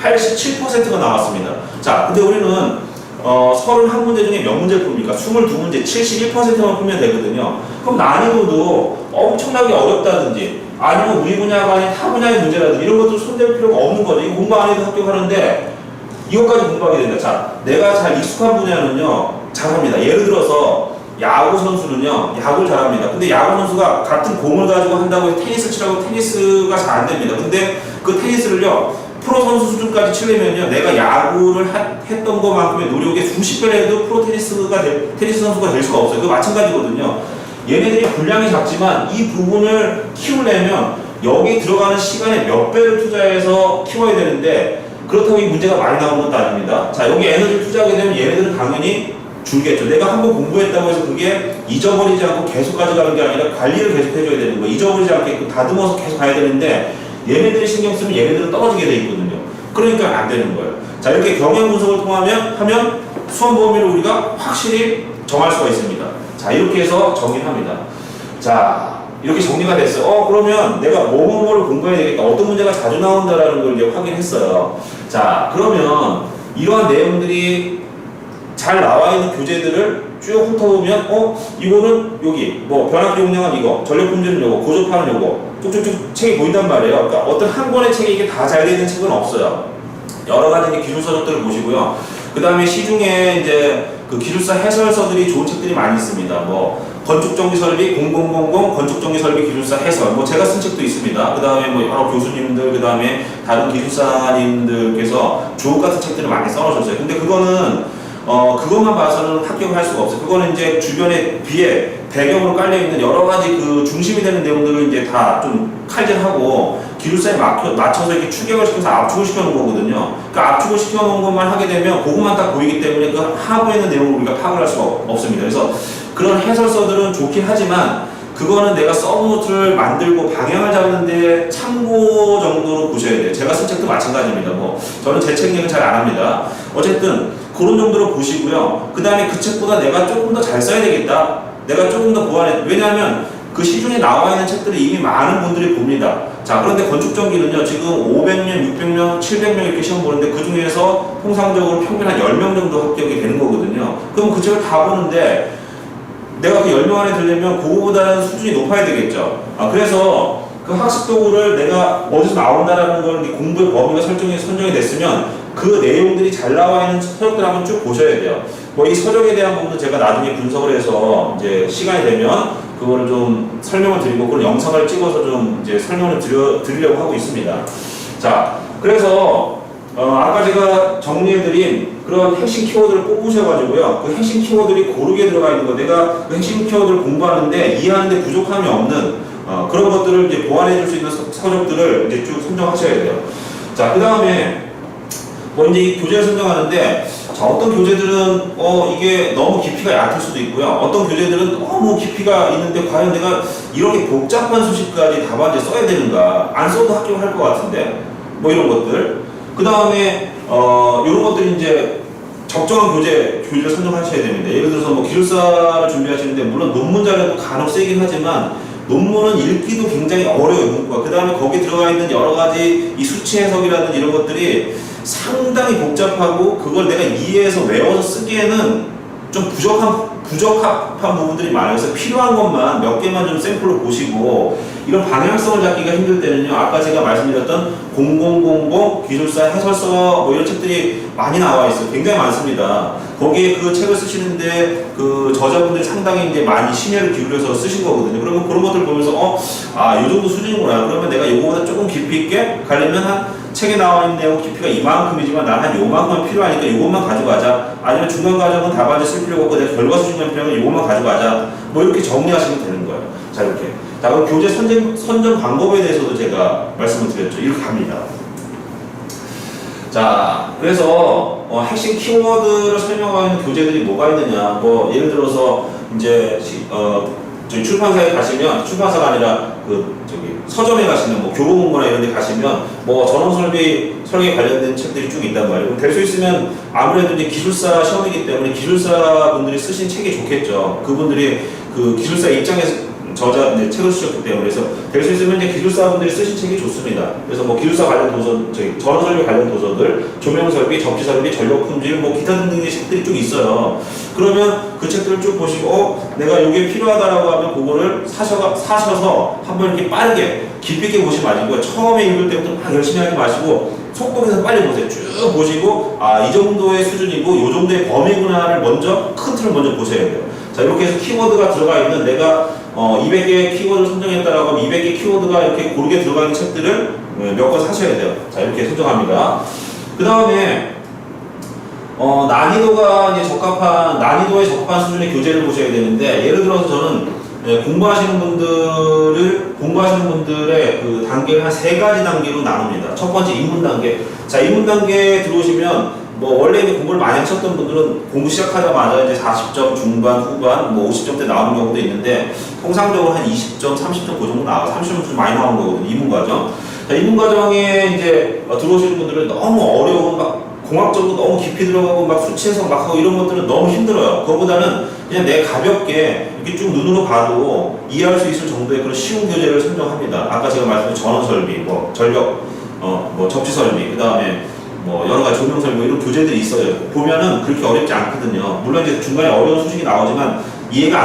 87%가 나왔습니다. 자, 근데 우리는 31문제 중에 몇 문제를 풉니까? 22문제, 71%만 풀면 되거든요. 그럼 난이도도 엄청나게 어렵다든지 아니면 우리 분야가 아닌 타 분야의 문제라든지 이런 것도 손댈 필요가 없는 거죠. 이거 공부 안 해도 합격하는데 이것까지 공부하게 된다. 자, 내가 잘 익숙한 분야는요, 잘합니다. 예를 들어서 야구 선수는요, 야구를 잘합니다. 근데 야구 선수가 같은 공을 가지고 한다고 해서 테니스 치라고 테니스가 잘 안 됩니다. 근데 그 테니스를요, 프로 선수 수준까지 치려면요, 내가 야구를 했던 것만큼의 노력에 수십 배를 해도 프로 테니스 선수가 될 수가 없어요. 그거 마찬가지거든요. 얘네들이 분량이 작지만 이 부분을 키우려면 여기 들어가는 시간의 몇 배를 투자해서 키워야 되는데 그렇다고 이 문제가 많이 나오는 것도 아닙니다. 자, 여기 에너지를 투자하게 되면 얘네들은 당연히 줄겠죠. 내가 한번 공부했다고 해서 그게 잊어버리지 않고 계속 가져가는 게 아니라 관리를 계속 해줘야 되는 거예요. 잊어버리지 않게끔 다듬어서 계속 가야 되는데 얘네들이 신경 쓰면 얘네들은 떨어지게 돼 있거든요. 그러니까 안 되는 거예요. 자, 이렇게 경영 분석을 하면 수험 범위를 우리가 확실히 정할 수가 있습니다. 자, 이렇게 해서 정리합니다. 자, 이렇게 정리가 됐어요. 그러면 내가 뭐를 공부해야 되겠다. 어떤 문제가 자주 나온다라는 걸 이제 확인했어요. 자, 그러면 이러한 내용들이 잘 나와 있는 교재들을 쭉 훑어보면, 이거는 여기, 뭐, 변압기 용량은 이거, 전력 품질은 요거, 고조파는 요거, 쭉쭉쭉 책이 보인단 말이에요. 그러니까 어떤 한 권의 책에 이게 다 잘 되어 있는 책은 없어요. 여러 가지 이제 기술 서적들을 보시고요. 그 다음에 시중에 이제 그 기술사 해설서들이 좋은 책들이 많이 있습니다. 뭐, 건축정비설비 0000 건축정비설비 기술사 해설, 뭐 제가 쓴 책도 있습니다. 그 다음에 뭐 여러 교수님들, 그 다음에 다른 기술사님들께서 주옥 같은 책들을 많이 써놓으셨어요. 근데 그거는 그것만 봐서는 합격할 수가 없어요. 그거는 이제 주변에 배경으로 깔려있는 여러 가지 그 중심이 되는 내용들을 이제 다 좀 칼질하고 기술사에 맞춰서 이렇게 추격을 시켜서 압축을 시켜놓은 거거든요. 그 압축을 시켜놓은 것만 하게 되면 그것만 딱 보이기 때문에 그 하부에 있는 내용을 우리가 파악을 할 수가 없습니다. 그래서 그런 해설서들은 좋긴 하지만 그거는 내가 서브노트를 만들고 방향을 잡는데 참고 정도로 보셔야 돼요. 제가 쓴 책도 마찬가지입니다. 뭐 저는 제 책 얘기는 잘 안 합니다. 어쨌든 그런 정도로 보시고요. 그 다음에 그 책보다 내가 조금 더 잘 써야 되겠다. 내가 조금 더 보완해. 왜냐하면 그 시중에 나와 있는 책들을 이미 많은 분들이 봅니다. 자, 그런데 건축전기는요, 지금 500명, 600명, 700명 이렇게 시험 보는데 그 중에서 통상적으로 평균 한 10명 정도 합격이 되는 거거든요. 그럼 그 책을 다 보는데 내가 그 10명 안에 들려면 그거보다는 수준이 높아야 되겠죠. 그래서 그 학습 도구를 내가 어디서 나온다라는 걸 공부의 범위가 선정이 됐으면 그 내용들이 잘 나와 있는 서적들 한번 쭉 보셔야 돼요. 뭐 이 서적에 대한 부분도 제가 나중에 분석을 해서 이제 시간이 되면 그거를 좀 설명을 드리고 그런 영상을 찍어서 좀 이제 설명을 드리려고 하고 있습니다. 자, 그래서 아까 제가 정리해드린 그런 핵심 키워드를 뽑으셔가지고요. 그 핵심 키워드들이 고르게 들어가 있는 거, 내가 그 핵심 키워드를 공부하는데 이해하는데 부족함이 없는 그런 것들을 이제 보완해 줄 수 있는 서적들을 이제 쭉 선정하셔야 돼요. 자, 그 다음에 뭐 이제 이 교재를 선정하는데 자, 어떤 교재들은 이게 너무 깊이가 얕을 수도 있고요. 어떤 교재들은 너무 깊이가 있는데 과연 내가 이렇게 복잡한 수식까지 답안지에 써야 되는가? 안 써도 합격할 것 같은데 뭐 이런 것들. 그 다음에 이런 것들이 이제 적정한 교재를 선정하셔야 됩니다. 예를 들어서 뭐 기술사를 준비하시는데 물론 논문 자료도 간혹 쓰이긴 하지만 논문은 읽기도 굉장히 어려워요, 문구가. 그 다음에 거기 들어가 있는 여러 가지 이 수치 해석이라든지 이런 것들이 상당히 복잡하고 그걸 내가 이해해서 외워서 쓰기에는 좀 부적합한 부분들이 많아요. 그래서 필요한 것만 몇 개만 좀 샘플로 보시고 이런 방향성을 잡기가 힘들 때는요. 아까 제가 말씀드렸던 0000 기술사 해설서 뭐 이런 책들이 많이 나와 있어요. 굉장히 많습니다. 거기에 그 책을 쓰시는데 그 저자분들이 상당히 이제 많이 심혈을 기울여서 쓰신 거거든요. 그러면 그런 것들 보면서 이 정도 수준이구나. 그러면 내가 이거보다 조금 깊이 있게 가려면 한 책에 나와 있는 내용 깊이가 이만큼이지만 난 한 요만큼만 필요하니까 이것만 가져가자. 아니면 중간 과정은 답안지 쓸 필요가 없고 내가 결과 수준만 필요하면 이것만 가져가자. 뭐 이렇게 정리하시면 되는 거예요. 자, 이렇게. 자, 그럼 교재 선정 방법에 대해서도 제가 말씀을 드렸죠. 이렇게 갑니다. 자, 그래서 핵심 키워드를 설명하는 교재들이 뭐가 있느냐. 뭐 예를 들어서 이제 저희 출판사에 가시면 출판사가 아니라 서점에 가시면 뭐 교보문고나 이런 데 가시면 뭐 전원설계 관련된 책들이 쭉 있단 말이에요. 될 수 있으면 아무래도 이제 기술사 시험이기 때문에 기술사 분들이 쓰신 책이 좋겠죠. 그분들이 그 기술사 입장에서 책을 쓰셨기 때문에. 그래서 될 수 있으면 이제 기술사분들이 쓰신 책이 좋습니다. 그래서 뭐 기술사 관련 도서, 전원설계 관련 도서들, 조명설비, 접지설비, 전력품질, 뭐 기타 등등의 책들이 쭉 있어요. 그러면 그 책들을 쭉 보시고 내가 이게 필요하다라고 하면 그거를 사셔서 한번 이렇게 빠르게 깊이 있게 보시지 마시고 처음에 읽을 때부터 막 열심히 하지 마시고 속독해서 빨리 보세요. 쭉 보시고 이 정도의 수준이고 이 정도의 범위구나를 먼저 큰 틀을 먼저 보셔야 돼요. 자, 이렇게 해서 키워드가 들어가 있는 내가 200개의 키워드를 선정했다라고 하면 200개 키워드가 이렇게 고르게 들어가 있는 책들을 몇 권 사셔야 돼요. 자, 이렇게 선정합니다. 그 다음에 난이도에 적합한 수준의 교재를 보셔야 되는데 예를 들어서 저는 네, 공부하시는 분들의 그 단계를 한 세 가지 단계로 나눕니다. 첫 번째 입문 단계. 자, 입문 단계에 들어오시면 뭐 원래 이제 공부를 많이 하셨던 분들은 공부 시작하자마자 이제 40점 중반, 후반, 뭐 50점대 나오는 경우도 있는데 통상적으로 한 20점, 30점 그 정도 나와. 30점 좀 많이 나오는 거거든요. 입문 과정. 자, 입문 과정에 이제 들어오시는 분들은 너무 어려운 막 공학적으로 너무 깊이 들어가고 막 수치 해석 막 하고 이런 것들은 너무 힘들어요. 그거보다는 그냥 내가 가볍게 이렇게 쭉 눈으로 봐도 이해할 수 있을 정도의 그런 쉬운 교재를 선정합니다. 아까 제가 말씀드린 전원 설비, 뭐 전력, 뭐 접지 설비, 그 다음에 뭐 여러 가지 조명 설비 이런 교재들이 있어요. 보면은 그렇게 어렵지 않거든요. 물론 이제 중간에 어려운 수식이 나오지만 이해가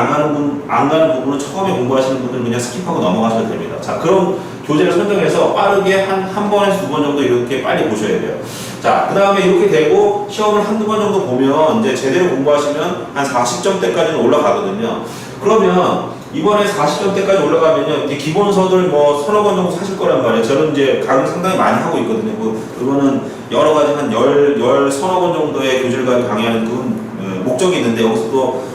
안 가는 부분은 처음에 공부하시는 분들은 그냥 스킵하고 넘어가셔도 됩니다. 자, 그런 교재를 선정해서 빠르게 한 번에서 두 번 정도 이렇게 빨리 보셔야 돼요. 자, 그 다음에 이렇게 되고 시험을 한두 번 정도 보면 이제 제대로 공부하시면 한 40점대까지는 올라가거든요. 그러면 이번에 40점대까지 올라가면요, 이제 기본서들 뭐 서너 권 정도 사실 거란 말이에요. 저는 이제 강의를 상당히 많이 하고 있거든요. 그거는 여러 가지 한 서너 권 정도의 교재를 가지고 강의하는 그런 목적이 있는데 여기서 또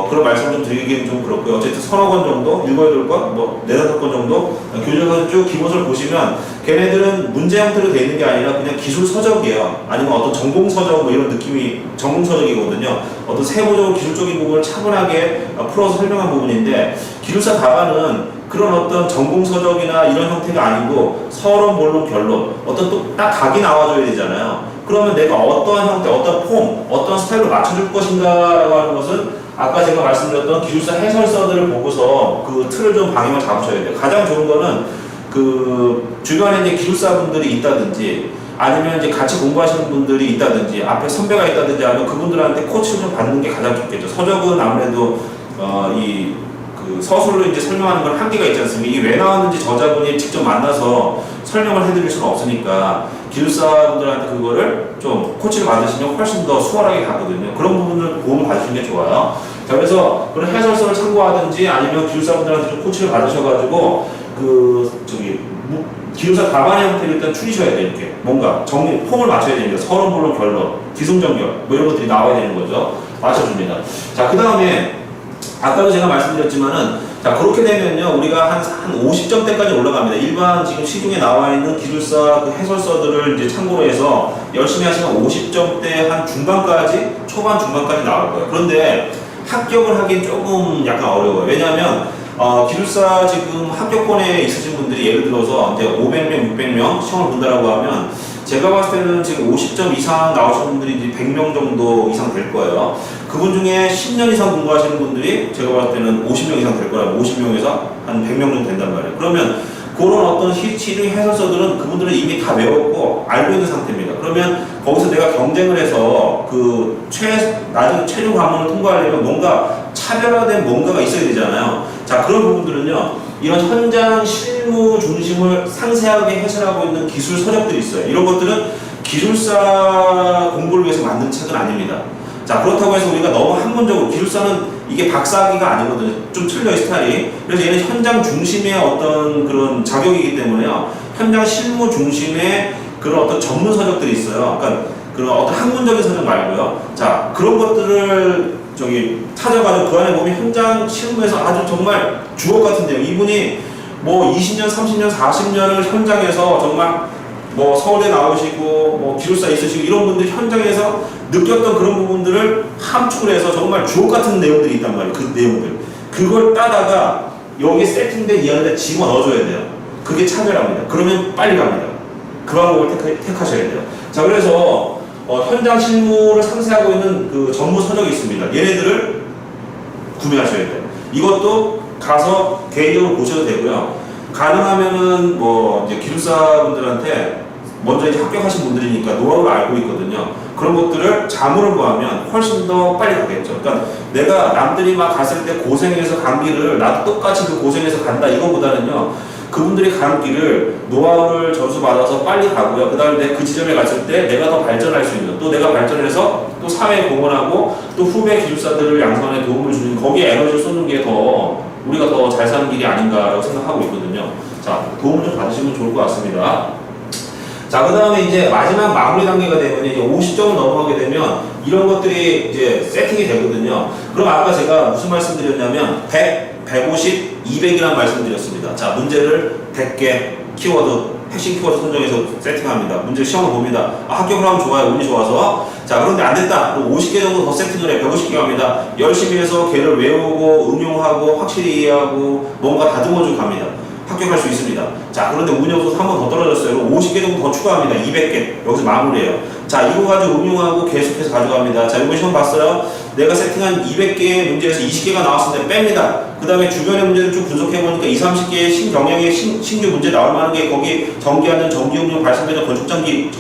그런 말씀 좀 드리기는 좀 그렇고요. 어쨌든 서너 권 정도, 7, 8권, 뭐, 4, 5권 정도 교재서 쭉 기본서를 보시면 걔네들은 문제 형태로 되어 있는 게 아니라 그냥 기술 서적이에요. 아니면 어떤 전공 서적 뭐 이런 느낌이 전공 서적이거든요. 어떤 세부적으로 기술적인 부분을 차분하게 풀어서 설명한 부분인데 기술사 다반은 그런 어떤 전공 서적이나 이런 형태가 아니고 서론, 본론, 결론 어떤 또 딱 각이 나와줘야 되잖아요. 그러면 내가 어떠한 형태, 어떤 폼, 어떤 스타일로 맞춰줄 것인가라고 하는 것은 아까 제가 말씀드렸던 기술사 해설서들을 보고서 그 틀을 좀 방향을 잡으셔야 돼요. 가장 좋은 거는 그 주변에 이제 기술사분들이 있다든지 아니면 이제 같이 공부하시는 분들이 있다든지 앞에 선배가 있다든지 하면 그분들한테 코치를 좀 받는 게 가장 좋겠죠. 서적은 아무래도 그 서술로 이제 설명하는 건 한계가 있지 않습니까? 이게 왜 나왔는지 저자분이 직접 만나서 설명을 해드릴 수는 없으니까 기술사분들한테 그거를 좀 코치를 받으시면 훨씬 더 수월하게 가거든요. 그런 부분을 도움을 받으시는 게 좋아요. 자, 그래서 그런 해설서를 참고하든지 아니면 기술사분들한테 좀 코치를 받으셔가지고 기술사 다반의 형태를 일단 추리셔야 돼요. 이렇게 뭔가 폼을 맞춰야 됩니다. 서론, 본론, 결론, 기승전결 뭐 이런 것들이 나와야 되는 거죠. 맞춰줍니다. 자, 그 다음에 아까도 제가 말씀드렸지만은 자, 그렇게 되면요 우리가 한 50점대까지 올라갑니다. 일반 지금 시중에 나와 있는 기술사 그 해설서들을 이제 참고로 해서 열심히 하시면 50점대 한 중반까지, 초반 중반까지 나올 거예요. 그런데 합격을 하긴 조금 약간 어려워요. 왜냐하면 기술사 지금 합격권에 있으신 분들이 예를 들어서 이제 500명, 600명 시험을 본다라고 하면 제가 봤을 때는 지금 50점 이상 나오시는 분들이 이제 100명 정도 이상 될 거예요. 그분 중에 10년 이상 공부하시는 분들이 제가 봤을 때는 50명 이상 될 거라고 50명에서 한 100명 정도 된단 말이에요. 그러면 그런 어떤 시중 해설서들은 그분들은 이미 다 외웠고 알고 있는 상태입니다. 그러면 거기서 내가 경쟁을 해서 그 나중에 최종 관문을 통과하려면 뭔가 차별화된 뭔가가 있어야 되잖아요. 자, 그런 부분들은요. 이런 현장 실무 중심을 상세하게 해설하고 있는 기술 서적들이 있어요. 이런 것들은 기술사 공부를 위해서 만든 책은 아닙니다. 자, 그렇다고 해서 우리가 너무 학문적으로 기술사는 이게 박사학위가 아니거든요. 좀 틀려요, 스타일이. 그래서 얘는 현장 중심의 어떤 그런 자격이기 때문에요. 현장 실무 중심의 그런 어떤 전문 서적들이 있어요. 그러니까 그런 어떤 학문적인 서적 말고요. 자, 그런 것들을 찾아가지고 그 안에 보면 현장 실무에서 아주 정말 주옥 같은데요. 이분이 뭐 20년, 30년, 40년을 현장에서 정말 뭐 서울대 나오시고 뭐 기술사 있으시고 이런 분들이 현장에서 느꼈던 그런 부분들을 함축을 해서 정말 주옥 같은 내용들이 있단 말이에요. 그 내용들. 그걸 따다가 여기 세팅된 이 안에 집어넣어줘야 돼요. 그게 차별합니다. 그러면 빨리 갑니다. 그 방법을 택하셔야 돼요. 자, 그래서 현장 실무를 상세하고 있는 그 전문 서적이 있습니다. 얘네들을 구매하셔야 돼요. 이것도 가서 개인적으로 보셔도 되고요. 가능하면은 뭐 이제 기술사분들한테 먼저 이제 합격하신 분들이니까 노하우를 알고 있거든요. 그런 것들을 자문을 구하면 훨씬 더 빨리 가겠죠. 그러니까 내가 남들이 막 갔을 때 고생해서 간 길을 나도 똑같이 그 고생해서 간다 이거보다는요. 그분들이 가는 길을 노하우를 전수받아서 빨리 가고요. 그 다음에 그 지점에 갔을 때 내가 더 발전할 수 있는 또 내가 발전해서 또 사회에 공헌하고 또 후배 기술사들을 양성에 도움을 주는 거기에 에너지를 쏟는 게 더 우리가 더 잘 사는 길이 아닌가라고 생각하고 있거든요. 자, 도움을 좀 받으시면 좋을 것 같습니다. 자, 그 다음에 이제 마지막 마무리 단계가 되면 이제 50점을 넘어가게 되면 이런 것들이 이제 세팅이 되거든요. 그럼 아까 제가 무슨 말씀 드렸냐면 100 150, 200이라는 말씀을 드렸습니다. 자, 문제를 100개 키워드, 핵심 키워드 선정해서 세팅합니다. 문제 시험을 봅니다. 합격을 하면 좋아요. 운이 좋아서. 자, 그런데 안 됐다. 그럼 50개 정도 더 세팅을 해. 150개 갑니다. 열심히 해서 걔를 외우고, 응용하고, 확실히 이해하고, 뭔가 다듬어주고 갑니다. 합격할 수 있습니다. 자, 그런데 운이 없어서 한 번 더 떨어졌어요. 그럼 50개 정도 더 추가합니다. 200개. 여기서 마무리해요. 자, 이거 가지고 응용하고 계속해서 가져갑니다. 자, 이번 시험 봤어요? 내가 세팅한 200개의 문제에서 20개가 나왔을 때 뺍니다. 그 다음에 주변의 문제를 쭉 분석해보니까 20, 30개의 신경영의 신규 문제 나올 만한 게 거기 전기하는 전기응용 발생되는 건축전기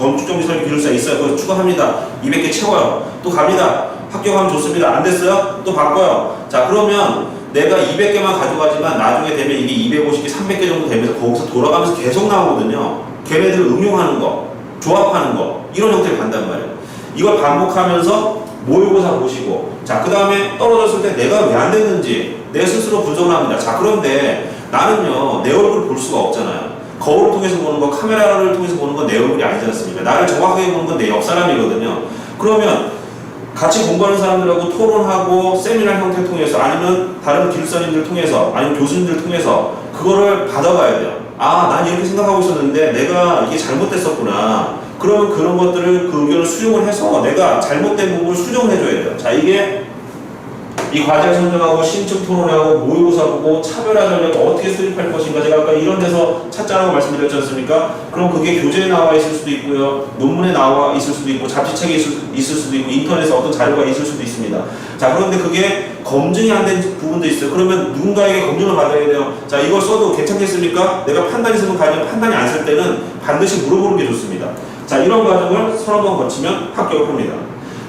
설비 기술사 있어요. 그래서 추가합니다. 200개 채워요. 또 갑니다. 합격하면 좋습니다. 안 됐어요? 또 바꿔요. 자, 그러면 내가 200개만 가져가지만 나중에 되면 이게 250개, 300개 정도 되면서 거기서 돌아가면서 계속 나오거든요. 걔네들을 응용하는 거, 조합하는 거, 이런 형태를 간단 말이에요. 이걸 반복하면서 모의고사 보시고, 자, 그 다음에 떨어졌을 때 내가 왜 안 됐는지 내 스스로 분석을 합니다. 자, 그런데 나는요, 내 얼굴을 볼 수가 없잖아요. 거울을 통해서 보는 거, 카메라를 통해서 보는 건 내 얼굴이 아니지 않습니까? 나를 정확하게 보는 건 내 옆 사람이거든요. 그러면 같이 공부하는 사람들하고 토론하고 세미나 형태를 통해서 아니면 다른 기술사님들을 통해서 아니면 교수님들을 통해서 그거를 받아가야 돼요. 아, 난 이렇게 생각하고 있었는데 내가 이게 잘못됐었구나. 그러면 그런 것들을 그 의견을 수용을 해서 내가 잘못된 부분을 수정을 해줘야 돼요. 자, 이게 이 과제를 선정하고 신청 토론하고 모의고사 보고 차별화 전략을 어떻게 수립할 것인가 제가 아까 이런 데서 찾자라고 말씀드렸지 않습니까? 그럼 그게 교재에 나와 있을 수도 있고요. 논문에 나와 있을 수도 있고 잡지책에 있을 수도 있고 인터넷에 어떤 자료가 있을 수도 있습니다. 자, 그런데 그게 검증이 안 된 부분도 있어요. 그러면 누군가에게 검증을 받아야 돼요. 자, 이걸 써도 괜찮겠습니까? 내가 판단이 쓰는 과정 판단이 안 쓸 때는 반드시 물어보는 게 좋습니다. 자, 이런 과정을 서너 번 거치면 합격을 합니다.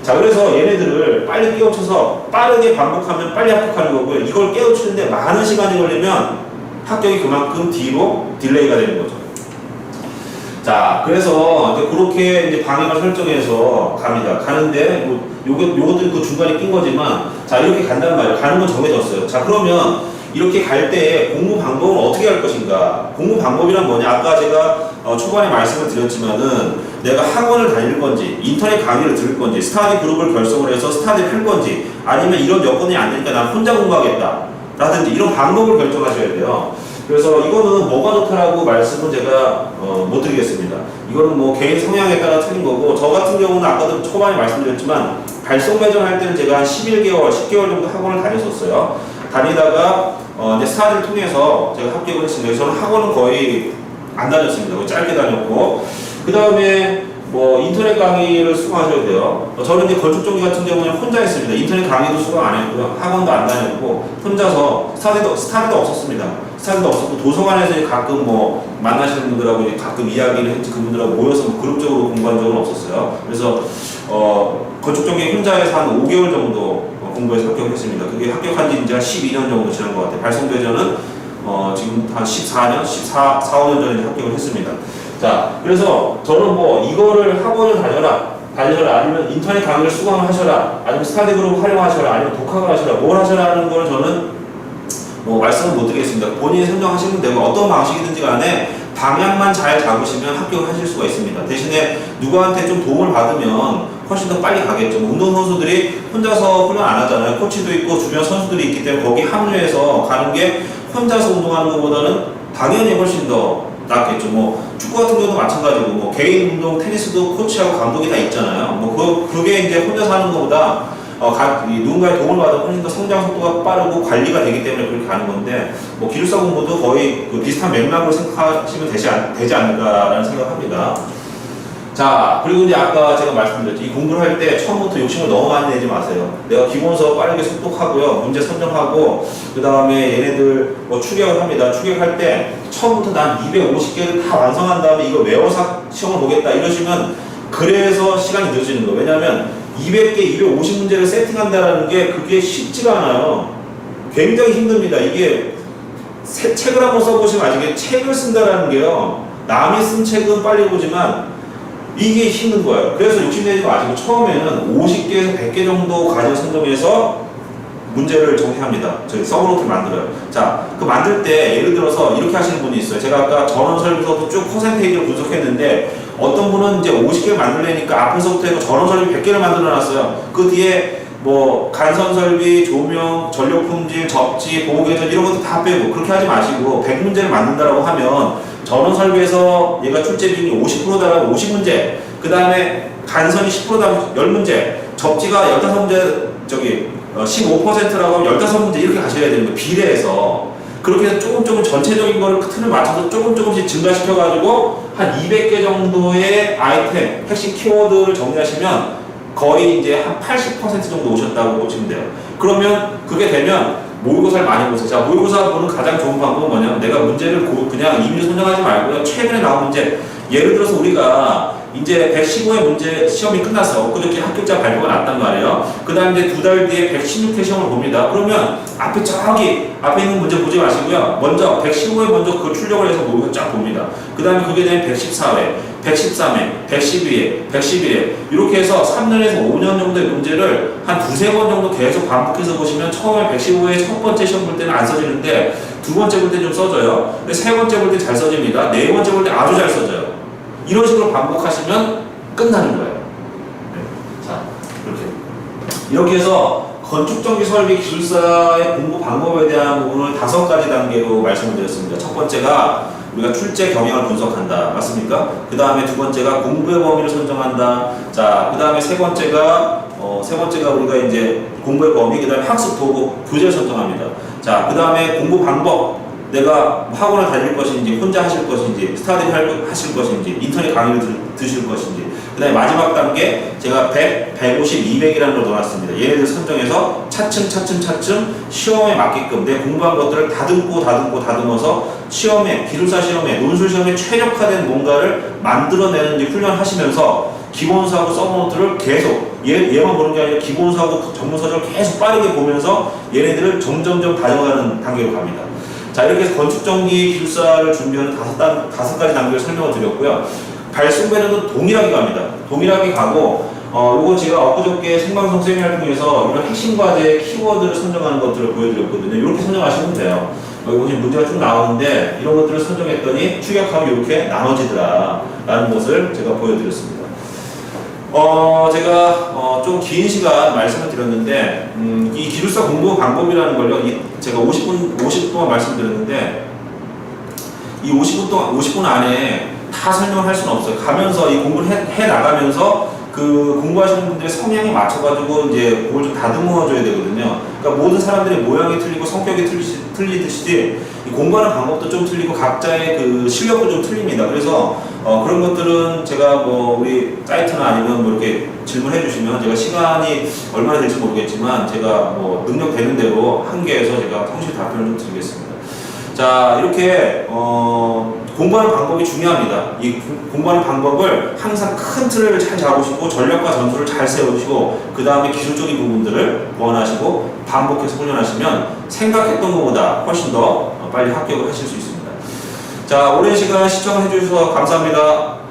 자, 그래서 얘네들을 빨리 깨우쳐서 빠르게 반복하면 빨리 합격하는 거고요. 이걸 깨우치는데 많은 시간이 걸리면 합격이 그만큼 뒤로 딜레이가 되는 거죠. 자, 그래서 이제 그렇게 이제 방향을 설정해서 갑니다. 가는데 요것도 그 중간에 낀 거지만 자, 이렇게 간단 말이에요. 가는 건 정해졌어요. 자, 그러면 이렇게 갈 때 공부 방법을 어떻게 할 것인가? 공부 방법이란 뭐냐? 아까 제가 초반에 말씀을 드렸지만은 내가 학원을 다닐 건지, 인터넷 강의를 들을 건지, 스터디 그룹을 결성을 해서 스터디를 할 건지, 아니면 이런 여건이 안 되니까 난 혼자 공부하겠다. 라든지 이런 방법을 결정하셔야 돼요. 그래서 이거는 뭐가 좋다라고 말씀은 제가 못 드리겠습니다. 이거는 뭐 개인 성향에 따라 틀린 거고, 저 같은 경우는 아까도 초반에 말씀드렸지만 발송 배정 할 때는 제가 한 11개월, 10개월 정도 학원을 다녔었어요. 다니다가 이제 스터디를 통해서 제가 합격을 했습니다. 저는 학원은 거의 안 다녔습니다. 짧게 다녔고, 그 다음에 뭐 인터넷 강의를 수강하셔야 돼요. 저는 이제 건축전기 같은 경우는 혼자 했습니다. 인터넷 강의도 수강 안 했고요. 학원도 안 다녔고 혼자서 스터디도 없었습니다. 스터디도 없었고 도서관에서 이제 가끔 뭐 만나시는 분들하고 이제 가끔 이야기를 했지 그분들하고 모여서 뭐 그룹적으로 공부한 적은 없었어요. 그래서 건축전기 혼자 해서 한 5개월 정도 공부해서 합격했습니다. 그게 합격한 지 이제 한 12년 정도 지난 것 같아요. 발송대전은 지금 한 14년, 15년 전에 합격을 했습니다. 자, 그래서 저는 뭐 이거를 학원을 다녀라 아니면 인터넷 강의를 수강을 하셔라 아니면 스터디 그룹 활용하셔라 아니면 독학을 하셔라 뭘 하셔라 하는 걸 저는 뭐 말씀을 못 드리겠습니다. 본인이 선정하시면 되고 어떤 방식이든지 간에 방향만 잘 잡으시면 합격을 하실 수가 있습니다. 대신에 누구한테 좀 도움을 받으면 훨씬 더 빨리 가겠죠. 운동선수들이 혼자서 훈련 안 하잖아요. 코치도 있고 주변 선수들이 있기 때문에 거기 합류해서 가는 게 혼자서 운동하는 것보다는 당연히 훨씬 더 낫겠죠. 뭐 축구 같은 경우도 마찬가지고 뭐 개인 운동, 테니스도 코치하고 감독이 다 있잖아요. 뭐 그게 이제 혼자서 하는 것보다 누군가의 도움을 받으면 훨씬 더 성장 속도가 빠르고 관리가 되기 때문에 그렇게 가는 건데 뭐 기술사 공부도 거의 그 비슷한 맥락으로 생각하시면 되지 않을까라는 생각합니다. 자, 그리고 이제 아까 제가 말씀드렸죠. 이 공부를 할 때 처음부터 욕심을 너무 많이 내지 마세요. 내가 기본서 빠르게 속독하고요. 문제 선정하고 그 다음에 얘네들 뭐 추격을 합니다. 추격할 때 처음부터 난 250개를 다 완성한 다음에 이거 외워서 시험을 보겠다 이러시면 그래서 시간이 늦어지는 거예요. 왜냐하면 200개, 250문제를 세팅한다는 게 그게 쉽지가 않아요. 굉장히 힘듭니다. 이게 책을 한번 써보시면 아시겠지만 책을 쓴다는 게요. 남이 쓴 책은 빨리 보지만 이게 힘든 거예요. 그래서 욕심내지 마시고 처음에는 50개에서 100개 정도 과제 선정해서 문제를 정리합니다. 저희 서브노트를 만들어요. 자, 그 만들 때 예를 들어서 이렇게 하시는 분이 있어요. 제가 아까 전원 설비부터 쭉 퍼센테이지를 분석했는데 어떤 분은 이제 50개를 만들려니까 앞에서부터 해서 전원 설비 100개를 만들어 놨어요. 그 뒤에 뭐 간선 설비, 조명, 전력 품질, 접지, 보호 개선 이런 것도 다 빼고 그렇게 하지 마시고 100문제를 만든다라고 하면 전원 설비에서 얘가 출제 비율이 50%다라면 50문제, 그 다음에 간선이 10%다면 10문제, 접지가 15문제, 15%라고 하면 15문제 이렇게 가셔야 되는 거예요. 비례해서. 그렇게 해서 조금 전체적인 거를 틀을 맞춰서 조금씩 증가시켜가지고 한 200개 정도의 아이템, 핵심 키워드를 정리하시면 거의 이제 한 80% 정도 오셨다고 보시면 돼요. 그러면 그게 되면 모의고사를 많이 보세요. 자, 모의고사 보는 가장 좋은 방법은 뭐냐면 내가 문제를 그냥 임의로 선정하지 말고요. 최근에 나온 문제, 예를 들어서 우리가 이제 115회 문제 시험이 끝났어. 엊그저께 합격자 발표가 났단 말이에요. 그 다음에 이제 2달 뒤에 116회 시험을 봅니다. 그러면 앞에 있는 문제 보지 마시고요. 먼저 115회 먼저 그걸 출력을 해서 모의고사 쫙 봅니다. 그 다음에 그게 되면 114회, 113회, 112회, 111회 이렇게 해서 3년에서 5년 정도의 문제를 한 2-3번 정도 계속 반복해서 보시면 처음에 115회 첫 번째 시험 볼 때는 안 써지는데 두 번째 볼 때 좀 써져요. 근데 세 번째 볼 때 잘 써집니다. 네 번째 볼 때 아주 잘 써져요. 이런 식으로 반복하시면 끝나는 거예요. 네. 자, 이렇게 해서 건축전기 설비 기술사의 공부 방법에 대한 부분을 5가지 단계로 말씀을 드렸습니다. 첫 번째가 우리가 출제 경향을 분석한다. 맞습니까? 그 다음에 두 번째가 공부의 범위를 선정한다. 자, 그 다음에 세 번째가 우리가 이제 공부의 범위, 그 다음에 학습 도구, 교재를 선정합니다. 자, 그 다음에 공부 방법. 내가 학원을 다닐 것인지, 혼자 하실 것인지, 스타디 하실 것인지, 인터넷 강의를 드실 것인지. 그 다음에 마지막 단계, 제가 100, 150, 200이라는 걸 넣어놨습니다. 얘네들 선정해서 차츰 시험에 맞게끔 내 공부한 것들을 다듬어서 시험에, 기술사 시험에, 논술 시험에 최적화된 뭔가를 만들어내는 훈련하시면서 기본사고 서브노트를 계속, 얘만 보는 게 아니라 기본사고 전문서적을 계속 빠르게 보면서 얘네들을 점점점 다져가는 단계로 갑니다. 자, 이렇게 해서 건축전기 기술사를 준비하는 5가지 단계를 설명을 드렸고요. 발송배는 동일하게 갑니다. 동일하게 가고, 요거 제가 엊그저께 생방송 세미나를 통해서 이런 핵심 과제 키워드를 선정하는 것들을 보여드렸거든요. 이렇게 선정하시면 돼요. 여기 보시면 문제가 쭉 나오는데, 이런 것들을 선정했더니 추격하면 이렇게 나눠지더라. 라는 것을 제가 보여드렸습니다. 제가 좀 긴 시간 말씀을 드렸는데, 이 기술사 공부 방법이라는 걸요, 제가 50분 동안 말씀드렸는데, 이 50분 안에 다 설명을 할 수는 없어요. 가면서 이 공부를 해 나가면서 그 공부하시는 분들의 성향에 맞춰가지고 이제 그걸 좀 다듬어 줘야 되거든요. 그러니까 모든 사람들의 모양이 틀리고 성격이 틀리듯이 이 공부하는 방법도 좀 틀리고 각자의 그 실력도 좀 틀립니다. 그래서 그런 것들은 제가 뭐 우리 사이트나 아니면 뭐 이렇게 질문해 주시면 제가 시간이 얼마나 될지 모르겠지만 제가 뭐 능력 되는 대로 한계에서 제가 성실 답변을 좀 드리겠습니다. 자, 이렇게 공부하는 방법이 중요합니다. 이 공부하는 방법을 항상 큰 틀을 잘 잡으시고 전략과 전술을 잘 세우시고 그 다음에 기술적인 부분들을 보완하시고 반복해서 훈련하시면 생각했던 것보다 훨씬 더 빨리 합격을 하실 수 있습니다. 자, 오랜 시간 시청해 주셔서 감사합니다.